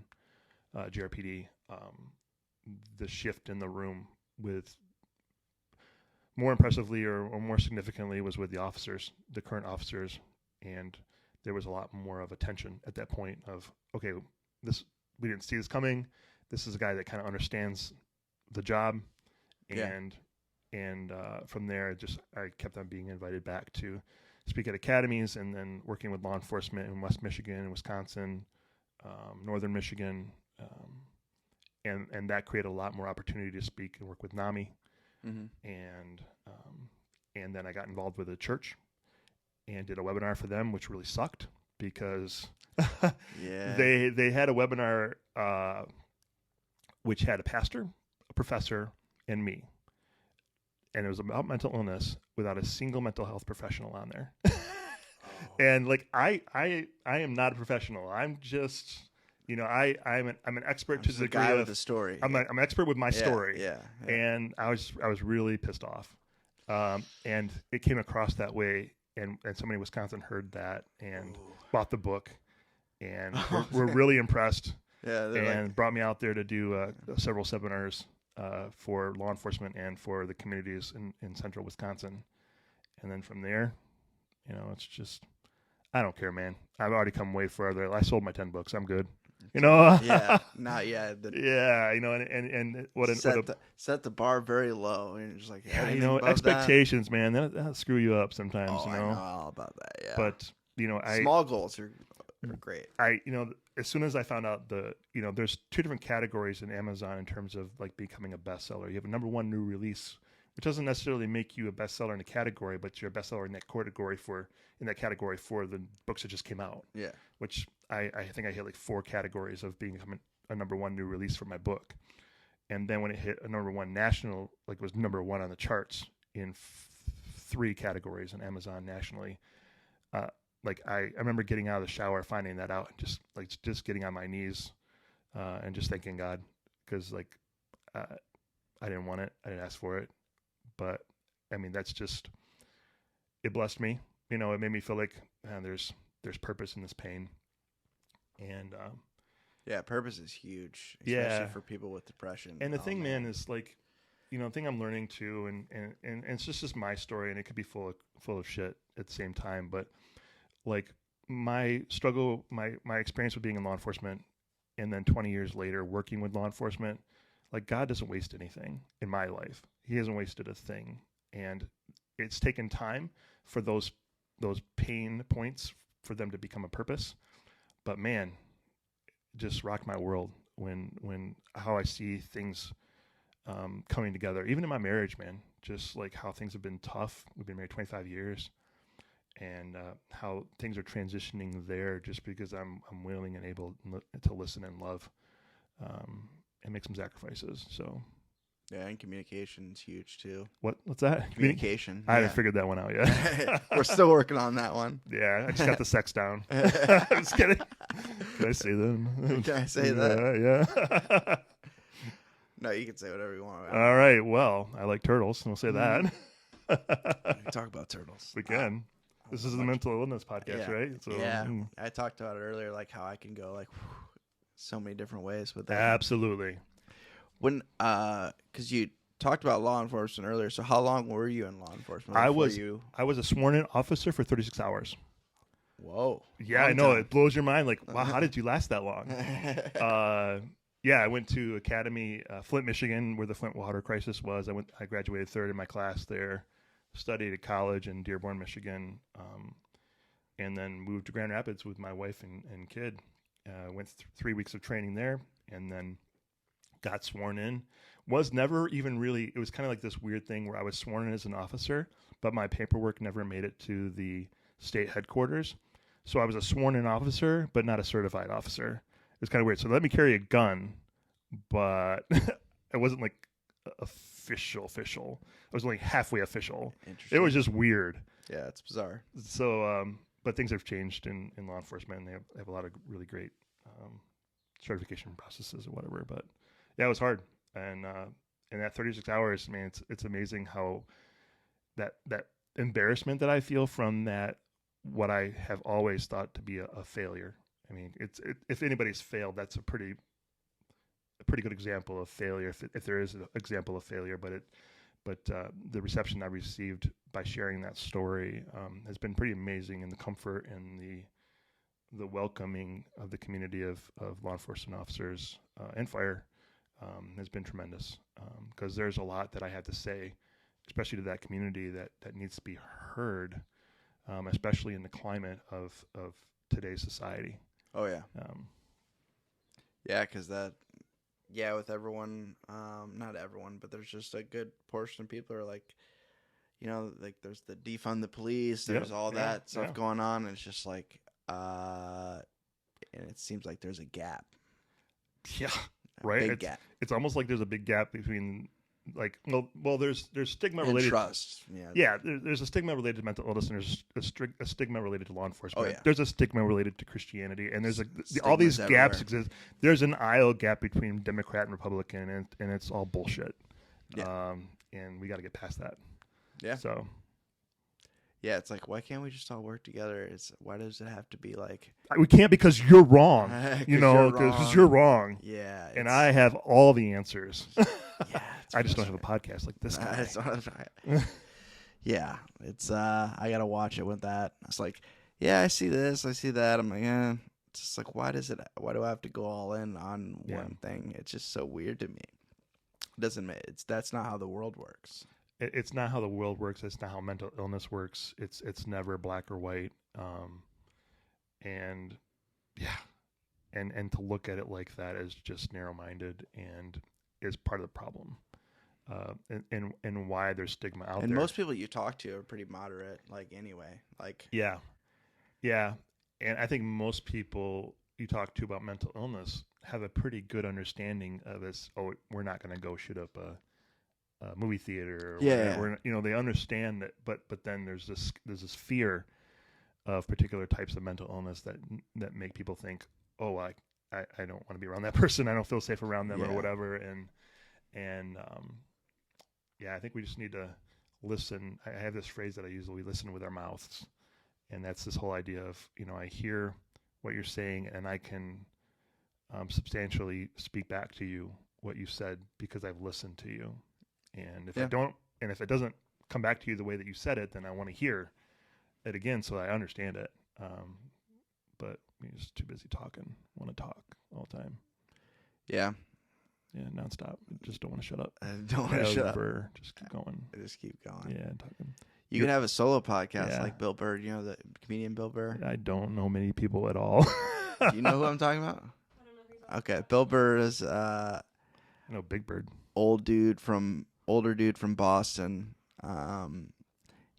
GRPD, the shift in the room with more impressively or more significantly was with the officers, the current officers. And there was a lot more of attention at that point of, okay, we didn't see this coming. This is a guy that kind of understands the job. And from there, I kept on being invited back to speak at academies, and then working with law enforcement in West Michigan, Wisconsin, Northern Michigan. And that created a lot more opportunity to speak and work with NAMI. And then I got involved with a church and did a webinar for them, which really sucked because they had a webinar which had a pastor, a professor, and me. And it was about mental illness without a single mental health professional on there. And like, I am not a professional. I'm just, I'm an expert to the degree guy of with the story. I'm an expert with my story. Yeah. And I was really pissed off. And it came across that way. And somebody in Wisconsin heard that and bought the book, and were really impressed. And brought me out there to do several seminars for law enforcement and for the communities in central Wisconsin. And then from there, it's just, I don't care, man. I've already come way further. I sold my 10 books. I'm good. Not yet. And set the bar very low, and you're just like, expectations, man, that'll screw you up sometimes. I know all about that. Yeah, but small goals are great. As soon as I found out there's two different categories in Amazon in terms of like becoming a bestseller. You have a number one new release, which doesn't necessarily make you a bestseller in a category, but you're a bestseller in that category for the books that just came out. Yeah. Which I think I hit like 4 categories of becoming a number one new release for my book. And then when it hit a number one national, like it was number one on the charts in 3 categories on Amazon nationally. Like I remember getting out of the shower, finding that out, and just getting on my knees and just thanking God, because like I didn't want it, I didn't ask for it, but I mean that's just, it blessed me. It made me feel like there's purpose in this pain, and purpose is huge, especially for people with depression. And the thing, man, is like, the thing I'm learning too, and it's just my story, and it could be full of shit at the same time, but like my struggle, my experience with being in law enforcement, and then 20 years later working with law enforcement, like God doesn't waste anything in my life. He hasn't wasted a thing. And it's taken time for those pain points for them to become a purpose. But man, it just rocked my world when how I see things coming together. Even in my marriage, man, just like how things have been tough. We've been married 25 years. And how things are transitioning there, just because I'm willing and able to listen and love, and make some sacrifices. So, and communication's huge too. What's that? Communication. I haven't figured that one out yet. We're still working on that one. Yeah, I just got the sex down. I'm just kidding. Can I say that? Can I say that? Yeah. No, you can say whatever you want. All right. Well, I like turtles, and we'll say that. We can talk about turtles. We can. This is the mental illness podcast, right? So, I talked about it earlier, like how I can go like so many different ways with that. Absolutely. When, because you talked about law enforcement earlier, so how long were you in law enforcement? I was a sworn-in officer for 36 hours. Whoa. Yeah, I know. Time. It blows your mind. Like, wow, how did you last that long? I went to Academy, Flint, Michigan, where the Flint water crisis was. I graduated 3rd in my class there. Studied at college in Dearborn, Michigan, and then moved to Grand Rapids with my wife and kid. Went 3 weeks of training there, and then got sworn in. Was never even really, it was kind of like this weird thing where I was sworn in as an officer, but my paperwork never made it to the state headquarters. So I was a sworn in officer, but not a certified officer. It was kind of weird. So they let me carry a gun, but it wasn't like official. I was only halfway official. It was just weird. Yeah, it's bizarre. So, but things have changed in law enforcement, and they have a lot of really great certification processes or whatever. But yeah, it was hard. And that 36 hours, man, it's amazing how that embarrassment that I feel from that, what I have always thought to be a failure. I mean, if anybody's failed, that's a pretty good example of failure, if there is an example of failure. But the reception I received by sharing that story has been pretty amazing, and the comfort and the welcoming of the community of law enforcement officers and fire has been tremendous, because there's a lot that I have to say, especially to that community that needs to be heard, especially in the climate of today's society. Oh, yeah. Yeah, because with everyone, not everyone, but there's just a good portion of people who are like, like there's the defund the police, there's all that stuff going on, and it's just like, and it seems like there's a gap. Yeah, right. Big gap. It's almost like there's a big gap between, like, well, there's stigma and related trust. Yeah, there's a stigma related to mental illness, and there's a stigma related to law enforcement. Oh, yeah. There's a stigma related to Christianity, and there's Stigmas all these everywhere. gaps exist. There's an aisle gap between Democrat and Republican, and it's all bullshit. Yeah. And we got to get past that. Yeah. So. Yeah, it's like, why can't we just all work together? Why does it have to be like... We can't, because you're wrong. 'Cause Because you're wrong. Yeah. And I have all the answers. Yeah. I just don't have a podcast like this guy. Yeah. It's, I got to watch it with that. It's like, yeah, I see this, I see that. I'm like, It's just like, why do I have to go all in on one thing? It's just so weird to me. That's not how the world works. It's not how the world works. It's not how mental illness works. It's never black or white. And to look at it like that is just narrow-minded and is part of the problem. And why there's stigma out there. And most people you talk to are pretty moderate, like, anyway. Like, yeah. And I think most people you talk to about mental illness have a pretty good understanding of this. Oh, we're not going to go shoot up a movie theater. Or whatever. They understand that, but then there's this fear of particular types of mental illness that make people think, oh, I don't want to be around that person. I don't feel safe around them or whatever. And I think we just need to listen. I have this phrase that I use: we listen with our mouths, and that's this whole idea of, I hear what you're saying, and I can substantially speak back to you what you said because I've listened to you. And if I don't, and if it doesn't come back to you the way that you said it, then I want to hear it again so I understand it. But we're just too busy talking. Want to talk all the time. Yeah. Yeah, nonstop. Just don't want to shut up. I don't want to shut up. Just keep going. I just keep going. Yeah, talking. You can have a solo podcast like Bill Burr. You know the comedian Bill Burr? I don't know many people at all. Do you know who I'm talking about? I don't know who you're Okay, Bill Burr is I know Big Bird. older dude from Boston.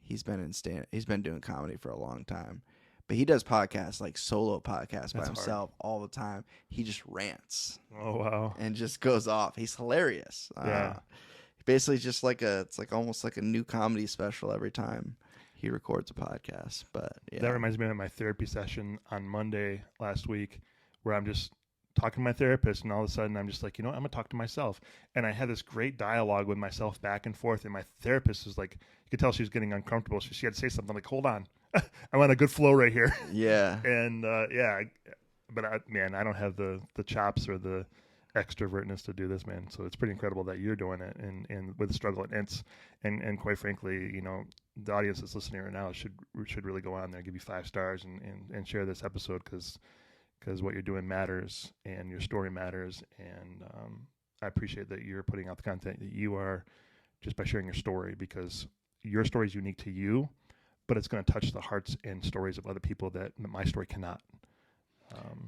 He's been doing comedy for a long time. But he does podcasts, like solo podcasts by himself all the time. He just rants. Oh, wow. And just goes off. He's hilarious. Basically just it's like almost like a new comedy special every time he records a podcast. But yeah. That reminds me of my therapy session on Monday last week, where I'm just talking to my therapist, and all of a sudden I'm just like, I'm going to talk to myself. And I had this great dialogue with myself back and forth, and my therapist was like, you could tell she was getting uncomfortable. She had to say something like, hold on. I'm on a good flow right here. Yeah. And but I don't have the chops or the extrovertness to do this, man. So it's pretty incredible that you're doing it and with the struggle. And quite frankly, the audience that's listening right now should really go on there, give you 5 stars and share this episode, because what you're doing matters and your story matters. And I appreciate that you're putting out the content that you are just by sharing your story, because your story is unique to you. but it's going to touch the hearts and stories of other people that my story cannot.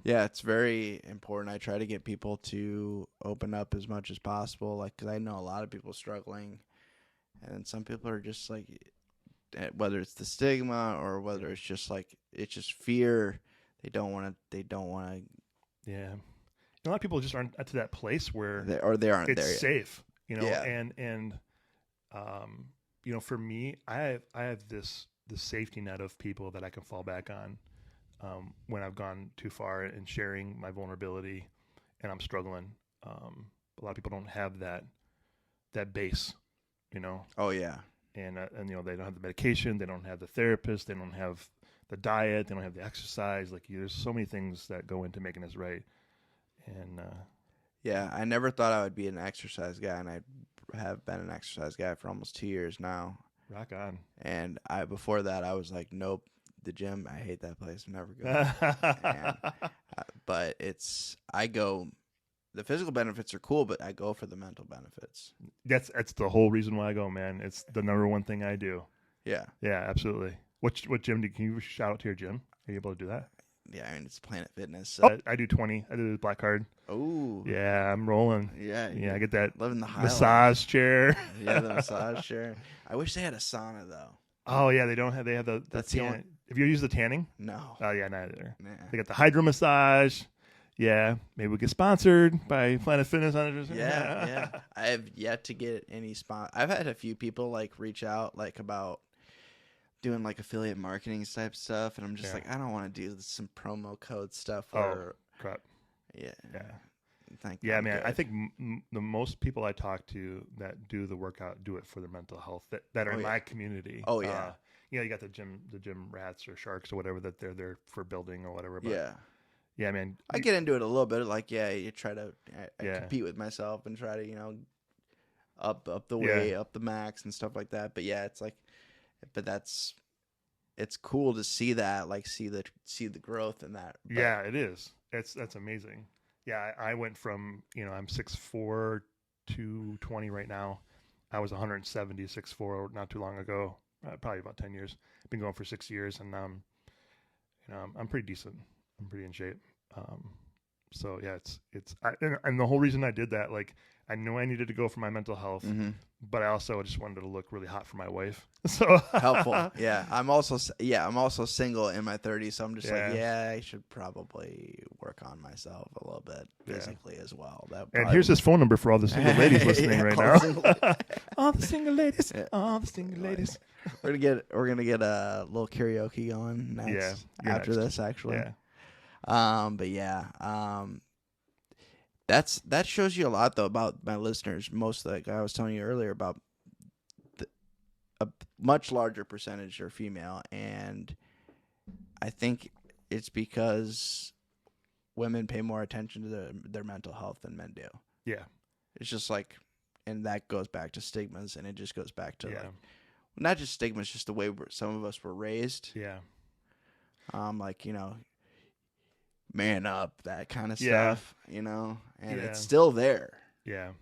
Yeah, it's very important. I try to get people to open up as much as possible, like, because I know a lot of people struggling, and some people are just like, whether it's the stigma or whether it's just like it's just fear. They don't want to. They don't want to. Yeah, a lot of people just aren't to that place where They aren't it's there yet. safe, Yeah. and for me, I have this safety net of people that I can fall back on when I've gone too far in sharing my vulnerability and I'm struggling. A lot of people don't have that base, Oh yeah. and they don't have the medication, they don't have the therapist, they don't have the diet, they don't have the exercise. Like there's so many things that go into making this right, and Yeah, I never thought I would be an exercise guy, and I have been an exercise guy for almost 2 years now. rock on. And before that, I was like, nope, the gym, I hate that place. I'm never going. But I go. The physical benefits are cool, but I go for the mental benefits. That's the whole reason why I go, man. It's the number one thing I do. Yeah. Yeah, absolutely. What gym can you shout out to your gym? Are you able to do that? Yeah, I mean, it's Planet Fitness. So. I do 20. I do the black card. Oh. Yeah, I'm rolling. Yeah. Yeah, I get that living the high massage chair. Yeah, the massage chair. I wish they had a sauna though. Oh yeah, they don't have. They have the That's the tan. Have you used the tanning? No. Oh yeah, neither. Nah. They got the hydro massage. Yeah, maybe we get sponsored by Planet Fitness. Yeah. I have yet to get any I've had a few people like reach out like about doing like affiliate marketing type stuff, and I'm just like, I don't want to do some promo code stuff. Or, crap. Yeah. Man. Good. I think the most people I talk to that do the workout do it for their mental health that are in my community. Oh yeah. You got the gym rats or sharks or whatever that they're there for building or whatever. But yeah, man. I get into it a little bit. Like, you try to compete with myself and try to, up the weight, up the max and stuff like that. But yeah, it's like, it's cool to see that, like, see the growth in that. But, yeah, it is. That's amazing. Yeah, I went from, I'm 6'4", 220 right now. I was 170, 6'4" not too long ago, probably about 10 years. Been going for 6 years, and I'm pretty decent. I'm pretty in shape. So yeah, and the whole reason I did that, like, I knew I needed to go for my mental health, but I also just wanted to look really hot for my wife. So helpful. Yeah, I'm also single in my 30s, so I'm just like, I should probably work on myself a little bit physically as well. And here's his phone number for all the single ladies listening right now. All the single ladies. All the single ladies. We're gonna get a little karaoke going next. After this, actually. Yeah. But yeah. That shows you a lot though about my listeners. Most like I was telling you earlier about a much larger percentage are female, and I think it's because women pay more attention to their mental health than men do. Yeah, it's just like, and that goes back to stigmas, and it just goes back to like, not just stigmas, just the way some of us were raised. Yeah. Like, man up, that kind of stuff, and it's still there. Yeah.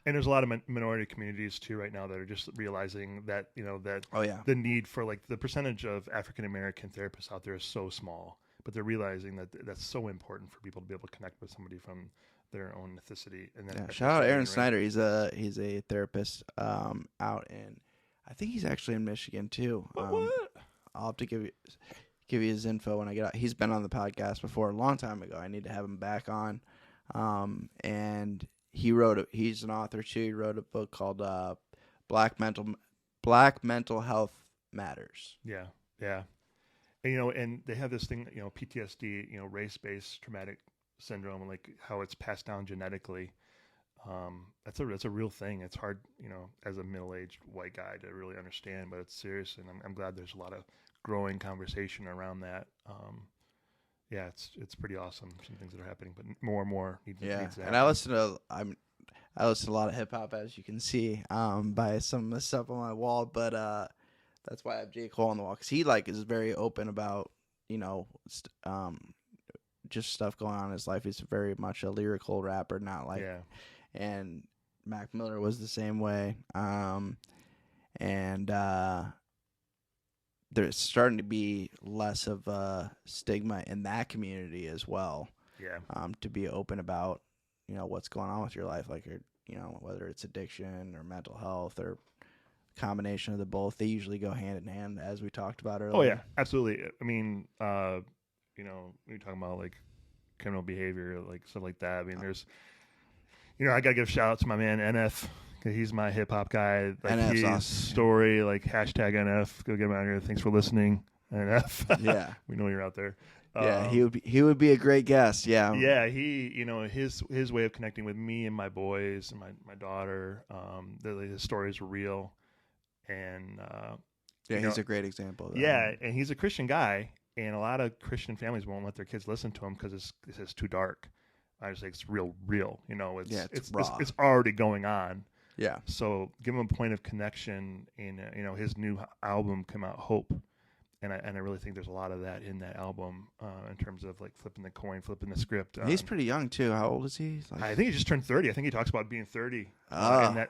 And there's a lot of minority communities too right now that are just realizing that, the need for, like, the percentage of African American therapists out there is so small, but they're realizing that that's so important for people to be able to connect with somebody from their own ethnicity. And then shout out Aaron Snyder. He's a therapist out in, I think he's actually in Michigan too. What? I'll have to give you his info when I get out. He's been on the podcast before a long time ago. I need to have him back on. And he's an author too. He wrote a book called Black Mental Health Matters. Yeah. Yeah. And, and they have this thing, PTSD, race-based traumatic syndrome, and like how it's passed down genetically. That's a real thing. It's hard, as a middle-aged white guy to really understand, but it's serious. And I'm glad there's a lot of growing conversation around that. It's pretty awesome. Some things that are happening, but more and more needs to happen. And I listen to a lot of hip hop, as you can see, by some of the stuff on my wall. But that's why I have J. Cole on the wall, because he is very open about just stuff going on in his life. He's very much a lyrical rapper, not like. Yeah. And Mac Miller was the same way. there's starting to be less of a stigma in that community as well. Yeah. To be open about, what's going on with your life, like, whether it's addiction or mental health or combination of the both. They usually go hand in hand, as we talked about earlier. Oh yeah, absolutely. I mean, when you're talking about like criminal behavior, like stuff like that. I mean, there's, I gotta give a shout out to my man NF. He's my hip hop guy. Like NF's his awesome. story, like hashtag NF. Go get him out here. Thanks for listening, NF. Yeah, we know you're out there. Yeah, he would be a great guest. Yeah, yeah. He, his way of connecting with me and my boys and my daughter. His stories were real, and he's a great example of that. Yeah, and he's a Christian guy, and a lot of Christian families won't let their kids listen to him because it's too dark. I just think it's real. It's already going on. Yeah. So give him a point of connection. In his new album came out, Hope, and I really think there's a lot of that in that album in terms of like flipping the coin, flipping the script. He's pretty young too. How old is he? Like... I think he just turned 30. I think he talks about being 30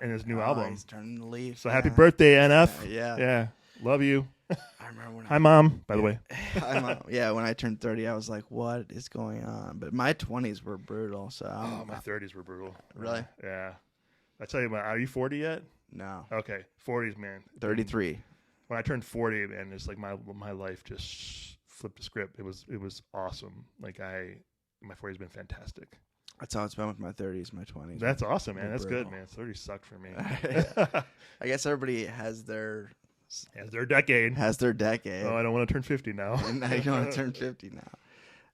in his new album. He's turning the leaf. So happy birthday, NF. Yeah. Love you. I remember when Hi, Mom, by the way. Hi, Mom. Yeah, when I turned 30, I was like, what is going on? But my 20s were brutal. So my 30s were brutal. Really? Yeah. I tell you what, are you 40 yet? No. Okay. 40s, man. 33. When I turned 40, man, it's like my life just flipped the script. It was awesome. Like my 40s been fantastic. That's how it's been with my 30s, my 20s. That's awesome, man. That's good, man. 30 sucked for me. I guess everybody has their decade. Oh, I don't want to turn 50 now. Now you want to turn 50 now.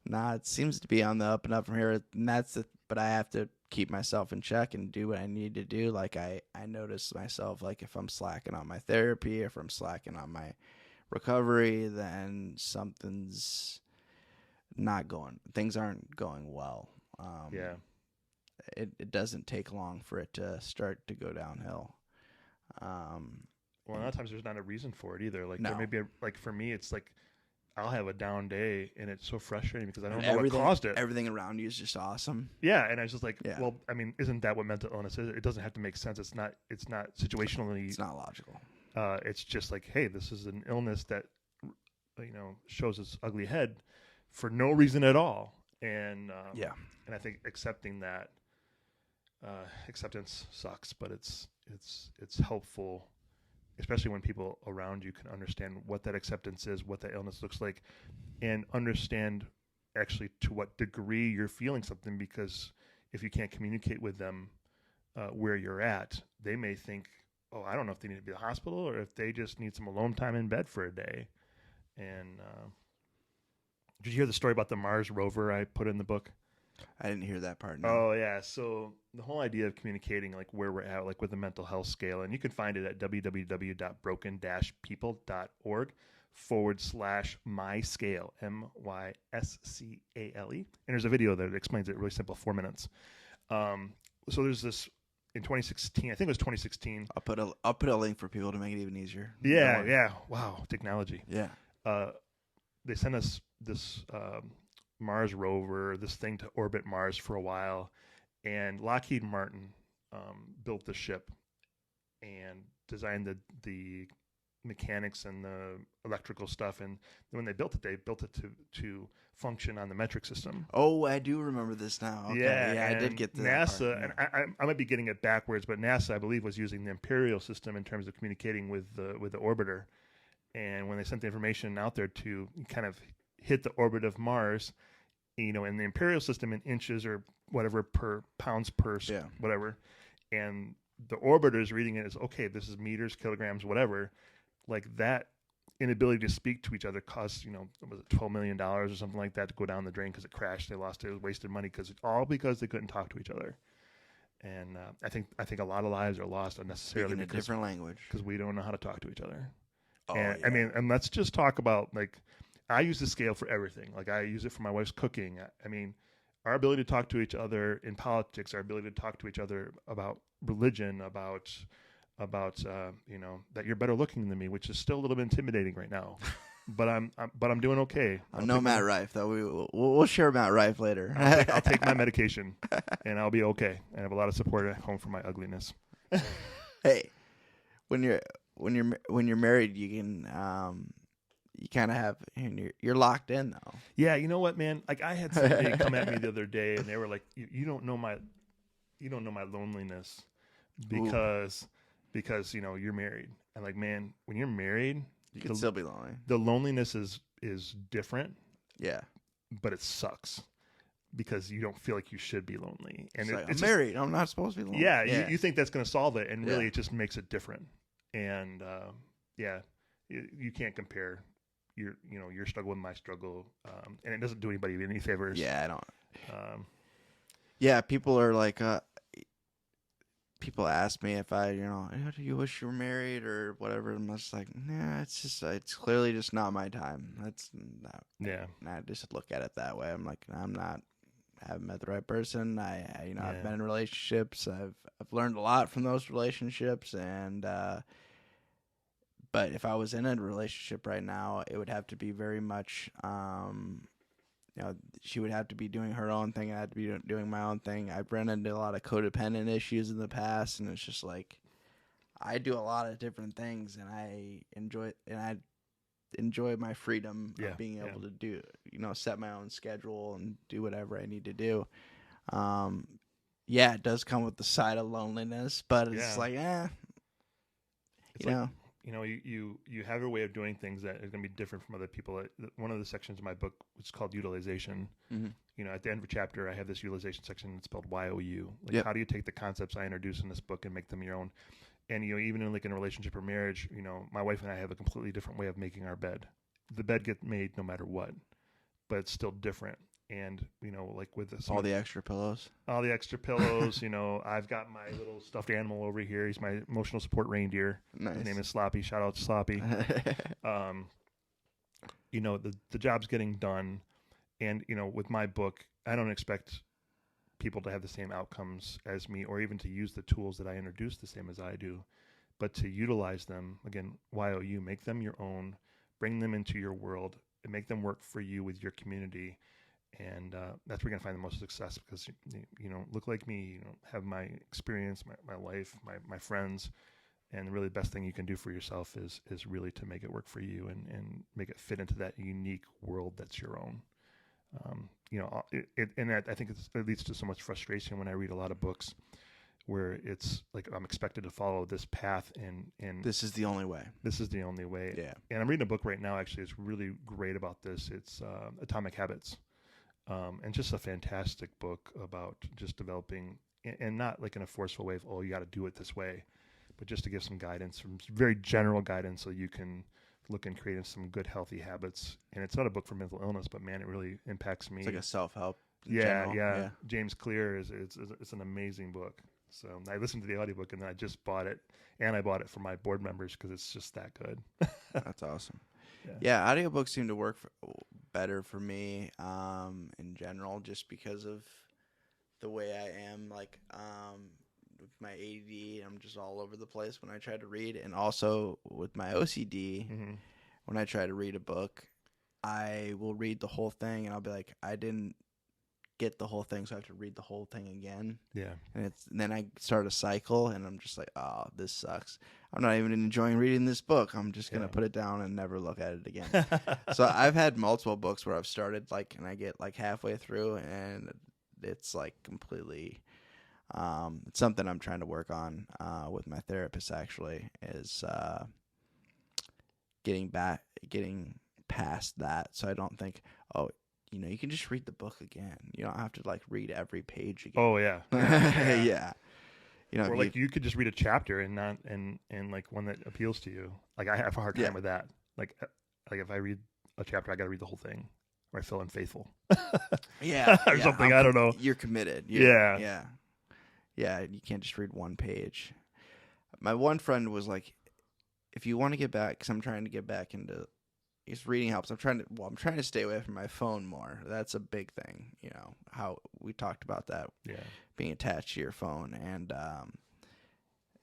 Nah, it seems to be on the up and up from here. And but I have to keep myself in check and do what I need to do. Like I notice myself, like if I'm slacking on my therapy, if I'm slacking on my recovery, then something's not going. Things aren't going well. Yeah. It doesn't take long for it to start to go downhill. Well, a lot of times there's not a reason for it either. Like no. there may be for me, it's like I'll have a down day and it's so frustrating because I don't know what caused it. Everything around you is just awesome. Yeah, and I was just like, well, I mean, isn't that what mental illness is? It doesn't have to make sense. It's not situationally. It's not logical. It's just like, hey, this is an illness that shows its ugly head for no reason at all. And and I think accepting that acceptance sucks, but it's helpful. Especially when people around you can understand what that acceptance is, what that illness looks like, and understand actually to what degree you're feeling something. Because if you can't communicate with them where you're at, they may think, oh, I don't know if they need to be in the hospital or if they just need some alone time in bed for a day. And did you hear the story about the Mars rover I put in the book? I didn't hear that part. No. Oh, yeah. So the whole idea of communicating, like where we're at, like with the mental health scale, and you can find it at www.broken-people.org/myscale, MYSCALE. And there's a video there that explains it really simple, 4 minutes. So there's this in 2016, I think it was 2016. I'll put a link for people to make it even easier. Yeah. Wow. Technology. Yeah. They sent us this, Mars rover, this thing to orbit Mars for a while, and Lockheed Martin built the ship and designed the mechanics and the electrical stuff. And when they built it to function on the metric system. Oh, I do remember this now. Okay. Yeah, I did get that NASA, part, yeah. And I might be getting it backwards, but NASA, I believe, was using the imperial system in terms of communicating with the orbiter. And when they sent the information out there to kind of hit the orbit of Mars, in the imperial system in inches or whatever per pounds per whatever, and the orbiter is reading it as, okay, this is meters, kilograms, whatever. Like that inability to speak to each other caused, was it $12 million or something like that to go down the drain because it crashed. They lost it. It was wasted money because they couldn't talk to each other. And I think a lot of lives are lost unnecessarily in a different language because we don't know how to talk to each other. Oh, and, yeah. I mean, and let's just talk about, like, I use the scale for everything. Like, I use it for my wife's cooking. I mean, our ability to talk to each other in politics, our ability to talk to each other about religion, about that you're better looking than me, which is still a little bit intimidating right now. But I'm doing okay. I'm no Matt Rife though. We'll share Matt Rife later. I'll take my medication and I'll be okay. I have a lot of support at home for my ugliness. Hey, when you're married, you can you kind of have, you're locked in though. Yeah, you know what, man? Like I had somebody come at me the other day, and they were like, you don't know my loneliness because you're married." And like, man, when you're married, You can still be lonely. the loneliness is different, Yeah. but it sucks because you don't feel like you should be lonely. And I'm married. I'm not supposed to be lonely. Yeah, you think that's going to solve it, and really Yeah. it just makes it different. And you can't compare your struggle with my struggle, and it doesn't do anybody any favors. Yeah, I don't. Um, People are like, people ask me if I, do you wish you were married or whatever. I'm just like, nah, it's clearly just not my time. That's not. yeah. I just look at it that way. I'm like, I haven't met the right person. I've been in relationships. I've learned a lot from those relationships, and but if I was in a relationship right now, it would have to be very much, she would have to be doing her own thing. I had to be doing my own thing. I've run into a lot of codependent issues in the past, and it's just like I do a lot of different things, and I enjoy my freedom of being able to do, set my own schedule and do whatever I need to do. It does come with the side of loneliness, but it's like, you have a way of doing things that is going to be different from other people. One of the sections of my book was called utilization. Mm-hmm. At the end of a chapter, I have this utilization section. It's spelled YOU. Like, how do you take the concepts I introduce in this book and make them your own? And even in a relationship or marriage, my wife and I have a completely different way of making our bed. The bed gets made no matter what, but it's still different. And like with this, all the extra pillows, I've got my little stuffed animal over here. He's my emotional support reindeer. Nice. His name is Sloppy. Shout out to Sloppy. The job's getting done, and with my book, I don't expect people to have the same outcomes as me, or even to use the tools that I introduce the same as I do, but to utilize them. Again, YOU, make them your own, bring them into your world, and make them work for you with your community. And that's where you're going to find the most success, because you look like me, have my experience, my life, my friends, and really the best thing you can do for yourself is really to make it work for you and make it fit into that unique world that's your own. I think it leads to so much frustration when I read a lot of books where it's like I'm expected to follow this path, and this is the only way. This is the only way. Yeah. And I'm reading a book right now, actually, it's really great about this. It's Atomic Habits. And just a fantastic book about just developing, and not like in a forceful way of, oh, you got to do it this way, but just to give some guidance, some very general guidance, so you can look and create some good, healthy habits. And it's not a book for mental illness, but man, it really impacts me. It's like a self-help. Yeah. James Clear it's an amazing book. So I listened to the audiobook, and then I just bought it, and I bought it for my board members because it's just that good. That's awesome. Yeah, audiobooks seem to work better for me in general, just because of the way I am. Like with my ADD, I'm just all over the place when I try to read, and also with my OCD, when I try to read a book, I will read the whole thing, and I'll be like, I didn't get the whole thing, so I have to read the whole thing again. Yeah. And then I start a cycle, and I'm just like, oh, this sucks. I'm not even enjoying reading this book. I'm just going to put it down and never look at it again. So I've had multiple books where I've started, and I get halfway through, and it's completely, it's something I'm trying to work on with my therapist, actually, is getting past that. So I don't think, oh, you can just read the book again. You don't have to read every page again. Oh yeah. Yeah. Or you could just read a chapter and not and one that appeals to you. Like I have a hard time with that. Like if I read a chapter, I got to read the whole thing, or I feel unfaithful. Or something. I don't know. You're committed. Yeah. You can't just read one page. My one friend was like, if you want to get back, because I'm trying to get back into. Reading helps. I'm trying to stay away from my phone more. That's a big thing. How we talked about that. Yeah. Being attached to your phone, and no,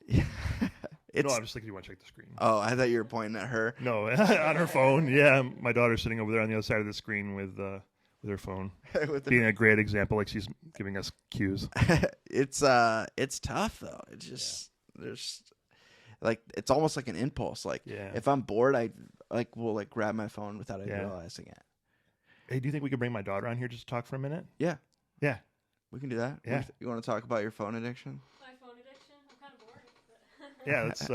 I'm just thinking you want to check the screen. Oh, I thought you were pointing at her. No, on her phone. Yeah, my daughter's sitting over there on the other side of the screen with her phone, being a great example. Like she's giving us cues. It's tough though. It's just like it's almost like an impulse. Like Yeah. if I'm bored, I will like grab my phone without even Yeah. realizing it. Hey, do you think we could bring my daughter on here just to talk for a minute? Yeah, Yeah. we can do that. Yeah. You want to talk about your phone addiction? My phone addiction? I'm kind of bored. But Yeah, that's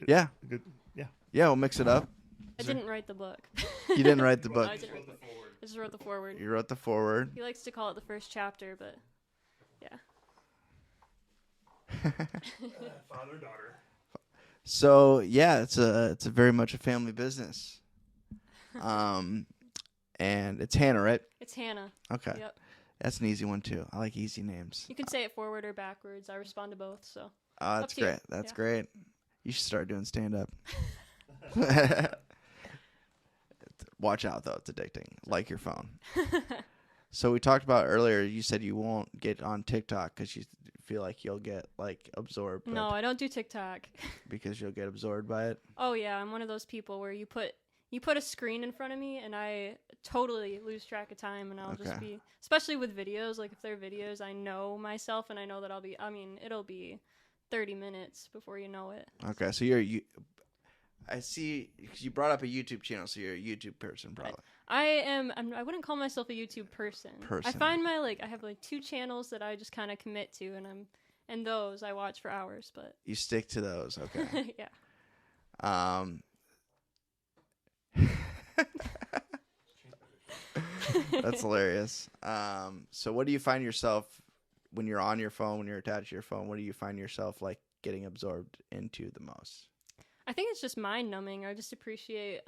Yeah, good. Yeah. yeah, we'll mix it up. I didn't write the book. You didn't write the book. I didn't write the forward. I just wrote the forward. You wrote the forward. He likes to call it the first chapter, but yeah. Father, daughter. So yeah, it's a very much a family business. And it's Hannah, right? It's Hannah. Okay. Yep. That's an easy one too. I like easy names. You can say it forward or backwards. I respond to both, so. Oh, that's to you. great. That's Yeah. great. You should start doing stand up. Watch out though, it's addicting. Like your phone. So we talked about earlier, you said you won't get on TikTok because you feel like you'll get like absorbed. No, I don't do TikTok. Because you'll get absorbed by it. Oh yeah, I'm one of those people where you put a screen in front of me and I totally lose track of time, and I'll just be, especially with videos, like if they're videos I know myself and I know that it'll be 30 minutes before you know it. Okay, so I see you brought up a YouTube channel, so you're a YouTube person probably. I wouldn't call myself a YouTube person. I find I have like 2 channels that I just kind of commit to, and those I watch for hours, but You stick to those, okay. yeah. That's hilarious. So what do you find yourself when you're on your phone, when you're attached to your phone, what do you find yourself like getting absorbed into the most? I think it's just mind numbing. I just appreciate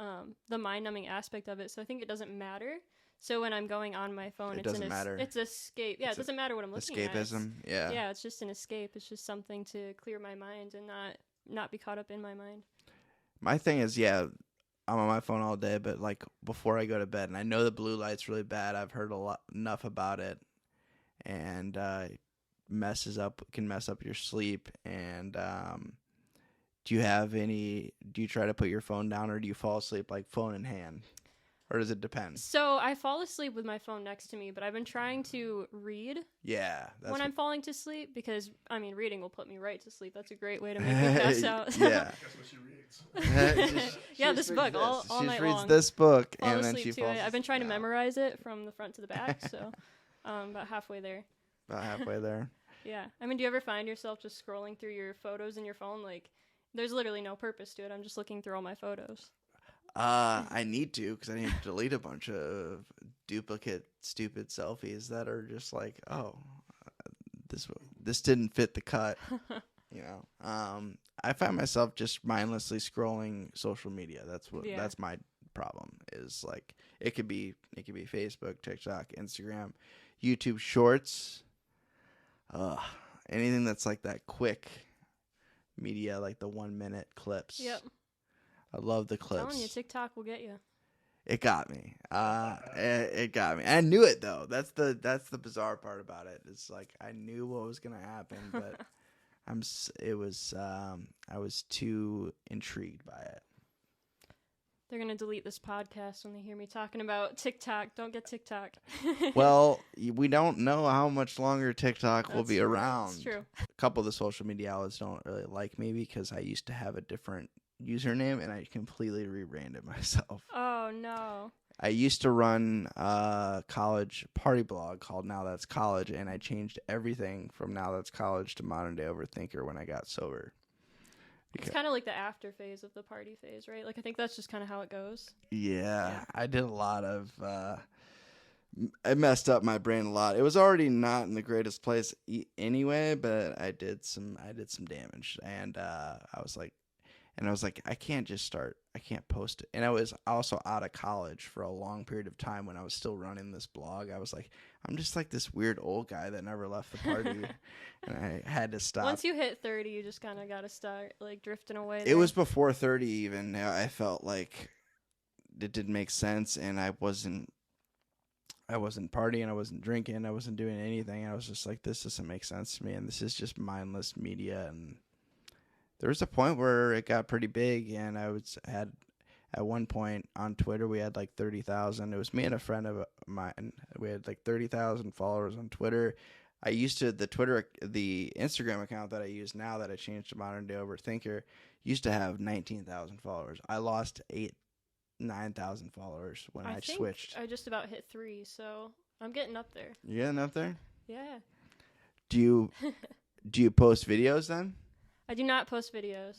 the mind numbing aspect of it. So I think it doesn't matter. So when I'm going on my phone, It's escape. Yeah, it doesn't matter what I'm looking at. Escapism. Yeah. Yeah, it's just an escape. It's just something to clear my mind and not be caught up in my mind. My thing is, yeah, I'm on my phone all day, but like before I go to bed, and I know the blue light's really bad. I've heard enough about it, and can mess up your sleep. And do you try to put your phone down, or do you fall asleep like phone in hand? Or does it depend? So I fall asleep with my phone next to me, but I've been trying to read when I'm falling to sleep, because, reading will put me right to sleep. That's a great way to make me pass out. Yeah. Guess what she reads? Yeah, this book all night long. She reads this book, Fall and then asleep she to falls it. I've been trying to yeah. memorize it from the front to the back, so about halfway there. About halfway there. Yeah. Do you ever find yourself just scrolling through your photos in your phone? Like, there's literally no purpose to it. I'm just looking through all my photos. I need to, because I need to delete a bunch of duplicate, stupid selfies that are just like, oh, this didn't fit the cut. I find myself just mindlessly scrolling social media. That's my problem. Is like it could be Facebook, TikTok, Instagram, YouTube Shorts, anything that's like that quick media, like the 1-minute clips. Yep. I love the clips. I'm telling you, TikTok will get you. It got me. It got me. I knew it though. That's the bizarre part about it. It's like I knew what was gonna happen, but I was too intrigued by it. They're gonna delete this podcast when they hear me talking about TikTok. Don't get TikTok. Well, we don't know how much longer TikTok will be true. around. That's true. A couple of the social media outlets don't really like me because I used to have a different username and I completely rebranded myself. Oh no. I used to run a college party blog called Now That's College, and I changed everything from Now That's College to Modern Day Overthinker when I got sober. It's kind of like the after phase of the party phase, right? Like, I think that's just kind of how it goes. Yeah, I did a lot of I messed up my brain a lot. It was already not in the greatest place anyway, but I did some damage, and I was like, I can't post it. And I was also out of college for a long period of time when I was still running this blog. I was like, I'm just like this weird old guy that never left the party. And I had to stop. Once you hit 30, you just kind of got to start like drifting away. It was before 30 even. I felt like it didn't make sense, and I wasn't partying, I wasn't drinking, I wasn't doing anything. I was just like, this doesn't make sense to me, and this is just mindless media. And there was a point where it got pretty big, and had at one point on Twitter we had like 30,000. It was me and a friend of mine. We had like 30,000 followers on Twitter. I used to the Instagram account that I use now that I changed to Modern Day Overthinker used to have 19,000 followers. I lost 9,000 followers when I think switched. I just about hit 3, so I'm getting up there. You getting up there? Yeah. Do you post videos then? I do not post videos.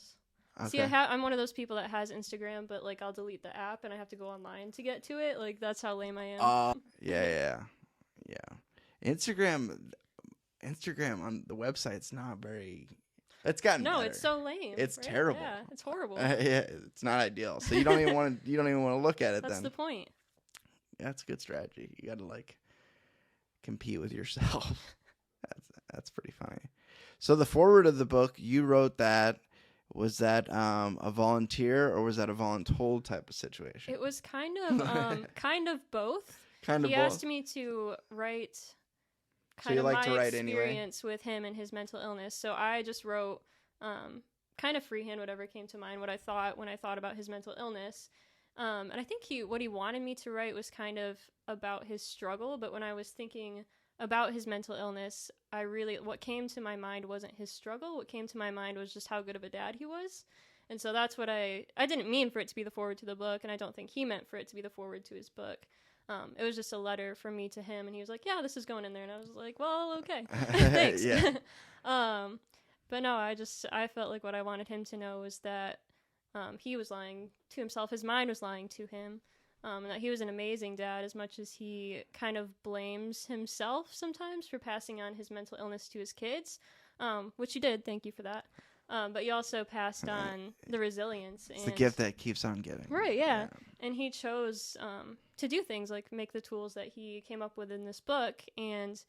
Okay. See, I'm one of those people that has Instagram, but like I'll delete the app and I have to go online to get to it. Like that's how lame I am. Yeah. Instagram on the website's not very. It's gotten no, better. It's so lame. It's right? terrible. Yeah, it's horrible. Yeah, it's not ideal. So you don't even want to look at it. That's then. the point. That's a good strategy. You got to like compete with yourself. That's pretty funny. So the foreword of the book, you wrote that. Was that a volunteer or was that a voluntold type of situation? It was kind of both. Kind of he both. asked me to write So you of like to my write anyway? experience with him and his mental illness. So I just wrote kind of freehand whatever came to mind, what I thought when I thought about his mental illness. And I think what he wanted me to write was kind of about his struggle. But when I was thinking about his mental illness, what came to my mind wasn't his struggle. What came to my mind was just how good of a dad he was. And so that's what I didn't mean for it to be the foreword to the book, and I don't think he meant for it to be the foreword to his book. It was just a letter from me to him, and he was like, yeah, this is going in there. And I was like, well, okay. Thanks. Yeah. But no, I felt like what I wanted him to know was that he was lying to himself. His mind was lying to him. And that he was an amazing dad, as much as he kind of blames himself sometimes for passing on his mental illness to his kids, which he did. Thank you for that. But he also passed on the resilience. It's the gift that keeps on giving. Right, yeah. And he chose to do things like make the tools that he came up with in this book. And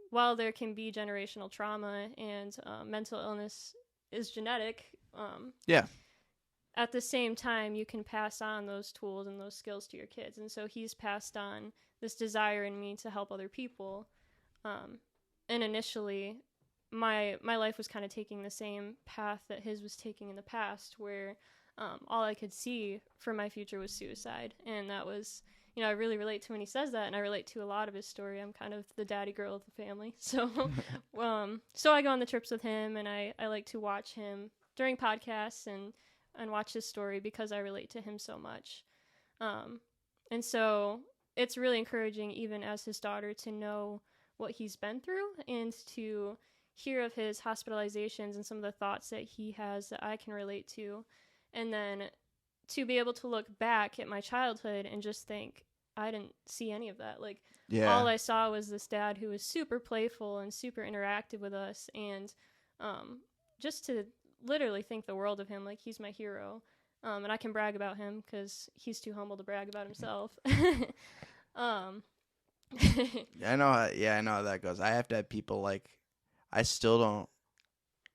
while there can be generational trauma and mental illness is genetic, at the same time, you can pass on those tools and those skills to your kids. And so he's passed on this desire in me to help other people. And initially, my life was kind of taking the same path that his was taking in the past, where all I could see for my future was suicide. And that was, I really relate to when he says that, and I relate to a lot of his story. I'm kind of the daddy girl of the family. So so I go on the trips with him, and I like to watch him during podcasts and watch his story because I relate to him so much. And so it's really encouraging, even as his daughter, to know what he's been through and to hear of his hospitalizations and some of the thoughts that he has that I can relate to. And then to be able to look back at my childhood and just think, I didn't see any of that. Like, all I saw was this dad who was super playful and super interactive with us. And just to literally think the world of him, like he's my hero, and I can brag about him because he's too humble to brag about himself. I know how that goes. I have to have people like, I still don't.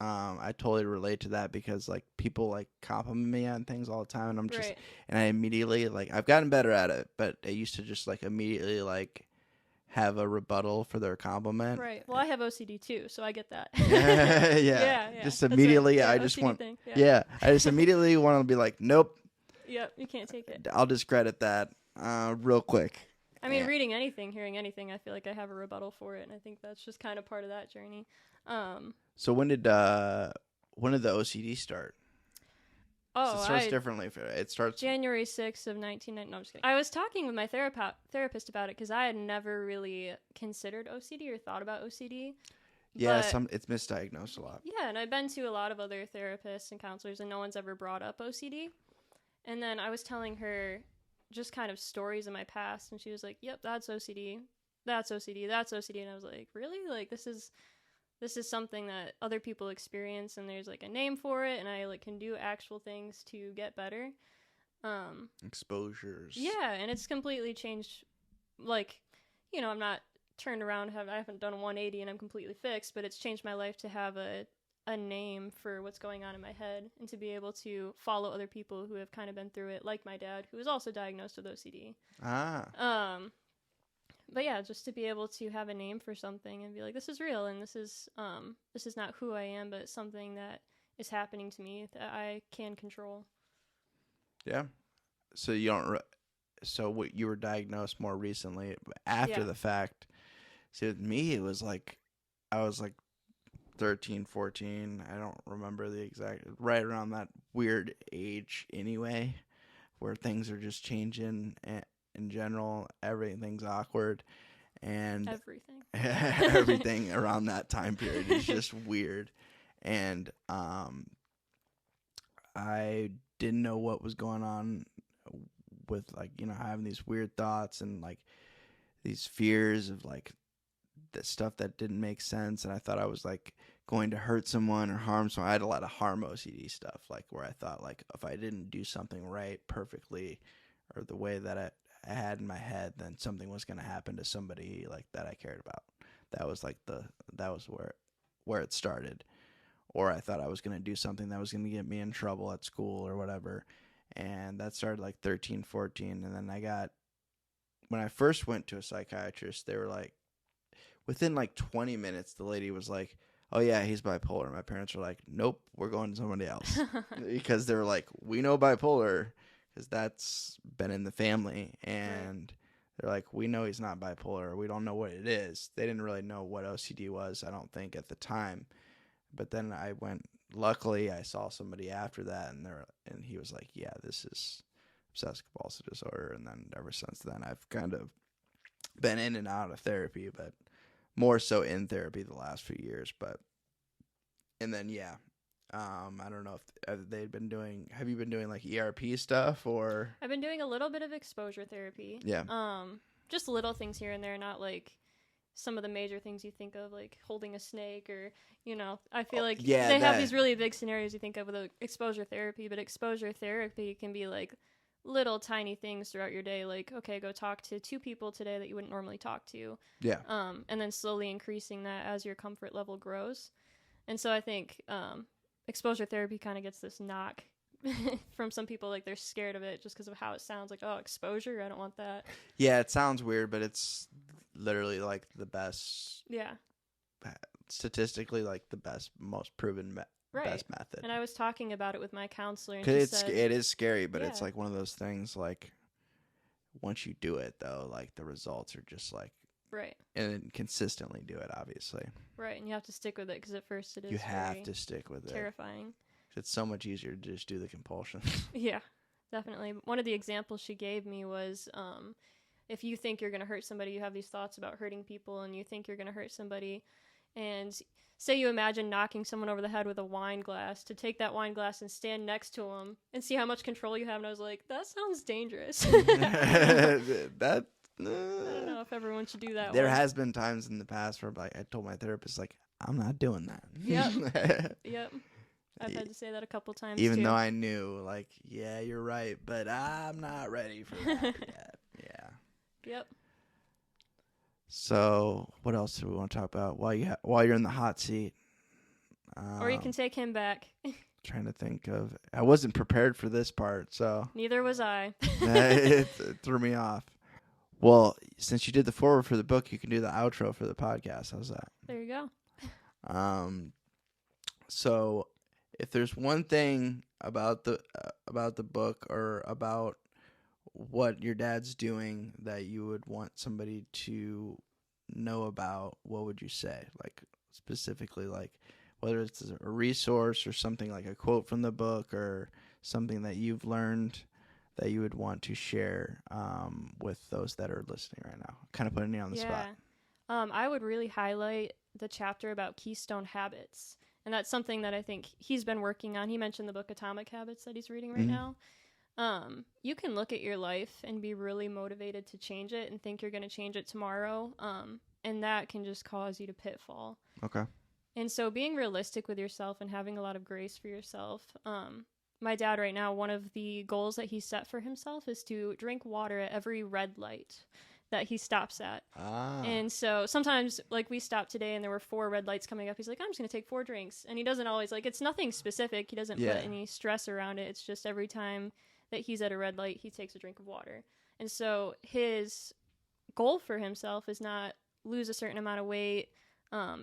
I totally relate to that because like people like compliment me on things all the time, and I'm just and I immediately like I've gotten better at it, but I used to just like immediately like have a rebuttal for their compliment. Right. Well, I have OCD too, so I get that. Yeah. Just immediately, I just want. I just immediately want to be like, nope. Yep, you can't take it. I'll discredit that real quick. I mean, reading anything, hearing anything, I feel like I have a rebuttal for it, and I think that's just kind of part of that journey. So when did the OCD start? Oh, it starts differently. It starts January 6th of 1990. No, I'm just kidding. I was talking with my therapist about it because I had never really considered OCD or thought about OCD. Yeah, it's misdiagnosed a lot. Yeah, and I've been to a lot of other therapists and counselors, and no one's ever brought up OCD. And then I was telling her just kind of stories of my past, and she was like, yep, that's OCD. That's OCD. That's OCD. And I was like, really? Like, this is something that other people experience, and there's like a name for it, and I like can do actual things to get better. Exposures. Yeah, and it's completely changed. Like, I'm not turned around. I haven't done a 180 and I'm completely fixed, but it's changed my life to have a name for what's going on in my head and to be able to follow other people who have kind of been through it, like my dad, who was also diagnosed with OCD. But yeah, just to be able to have a name for something and be like, this is real, and this is not who I am, but something that is happening to me that I can control. Yeah. So you don't. So you were diagnosed more recently after the fact. See, with me, it was like I was like 13, 14. I don't remember the exact, right around that weird age anyway, where things are just changing in general. Everything's awkward. And Everything. everything around that time period is just weird. And I didn't know what was going on with, like, you know, having these weird thoughts and like these fears of like the stuff that didn't make sense. And I thought I was like going to hurt someone or harm someone. I had a lot of harm OCD stuff, like where I thought like if I didn't do something right perfectly or the way that I had in my head, then something was going to happen to somebody like that I cared about. That was like that was where it started. Or I thought I was going to do something that was going to get me in trouble at school or whatever. And that started like 13, 14. And then when I first went to a psychiatrist, they were like, within like 20 minutes, the lady was like, oh yeah, he's bipolar. My parents were like, nope, we're going to somebody else. Because they were like, we know bipolar because that's been in the family. And they're like, we know he's not bipolar. We don't know what it is. They didn't really know what OCD was, I don't think, at the time. But then luckily I saw somebody after that, and he was like, yeah, this is obsessive compulsive disorder. And then ever since then, I've kind of been in and out of therapy, but more so in therapy the last few years. And then, yeah, I don't know if have you been doing like ERP stuff or? I've been doing a little bit of exposure therapy. Yeah. Just little things here and there, not like some of the major things you think of, like holding a snake or, you know, I feel like they have these really big scenarios you think of with exposure therapy, but exposure therapy can be like little tiny things throughout your day. Like, okay, go talk to 2 people today that you wouldn't normally talk to. Yeah. And then slowly increasing that as your comfort level grows. And so I think exposure therapy kind of gets this knock from some people, like they're scared of it just because of how it sounds. Like, oh, exposure, I don't want that. Yeah, it sounds weird, but it's literally like the best. Yeah. Statistically, like the best, most proven best method. And I was talking about it with my counselor, and it is scary, but it's yeah. like one of those things. Like once you do it, though, like the results are just like right, and then consistently do it, obviously. Right, and you have to stick with it because at first it is you have to stick with terrifying. It's so much easier to just do the compulsions. Yeah, definitely. One of the examples she gave me was if you think you're going to hurt somebody, you have these thoughts about hurting people, and you think you're going to hurt somebody, and say you imagine knocking someone over the head with a wine glass, to take that wine glass and stand next to them and see how much control you have. And I was like, that sounds dangerous. I don't know if everyone should do that. There has been times in the past where I told my therapist, like, I'm not doing that. Yep. Yep. I've had to say that a couple times, even though I knew, like, yeah, you're right, but I'm not ready for that yet. Yeah. Yep. So, what else do we want to talk about while you're in the hot seat? Or you can take him back. Trying to think of. I wasn't prepared for this part, so. Neither was I. it threw me off. Well, since you did the forward for the book, you can do the outro for the podcast. How's that? There you go. So, if there's one thing about the book or about what your dad's doing that you would want somebody to know about, what would you say? Like specifically, like whether it's a resource or something like a quote from the book or something that you've learned that you would want to share with those that are listening right now. Kind of putting you on the spot. I would really highlight the chapter about keystone habits. And that's something that I think he's been working on. He mentioned the book Atomic Habits that he's reading right now. You can look at your life and be really motivated to change it and think you're going to change it tomorrow. And that can just cause you to pitfall. Okay. And so being realistic with yourself and having a lot of grace for yourself. My dad right now, one of the goals that he set for himself is to drink water at every red light that he stops at. And so sometimes, like, we stopped today and there were 4 red lights coming up. He's like, I'm just going to take 4 drinks. And he doesn't always, like, it's nothing specific. He doesn't put any stress around it. It's just every time that he's at a red light, he takes a drink of water. And so his goal for himself is not lose a certain amount of weight,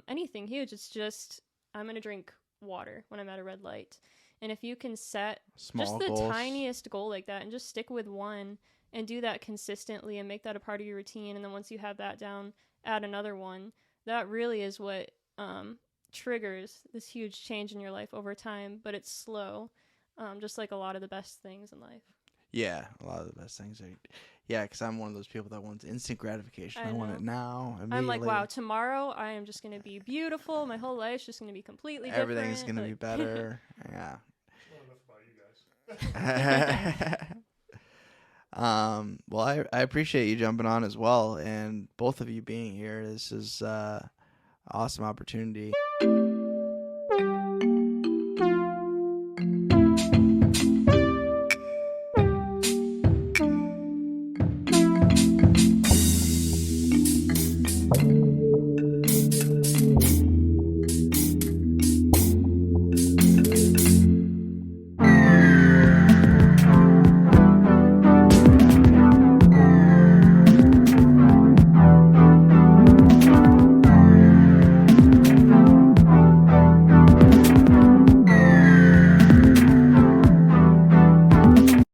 anything huge. It's just, I'm going to drink water when I'm at a red light. And if you can set just the tiniest goal like that and just stick with one and do that consistently and make that a part of your routine, and then once you have that down, add another one, that really is what triggers this huge change in your life over time, but it's slow, just like a lot of the best things in life. Yeah, a lot of the best things are. Yeah, because I'm one of those people that wants instant gratification. I want know. it now. I'm like, wow, tomorrow I am just going to be beautiful. My whole life's just going to be completely Everything's different. going to be better. Yeah. Well, enough about you guys. Well, I appreciate you jumping on as well, and both of you being here. This is awesome opportunity.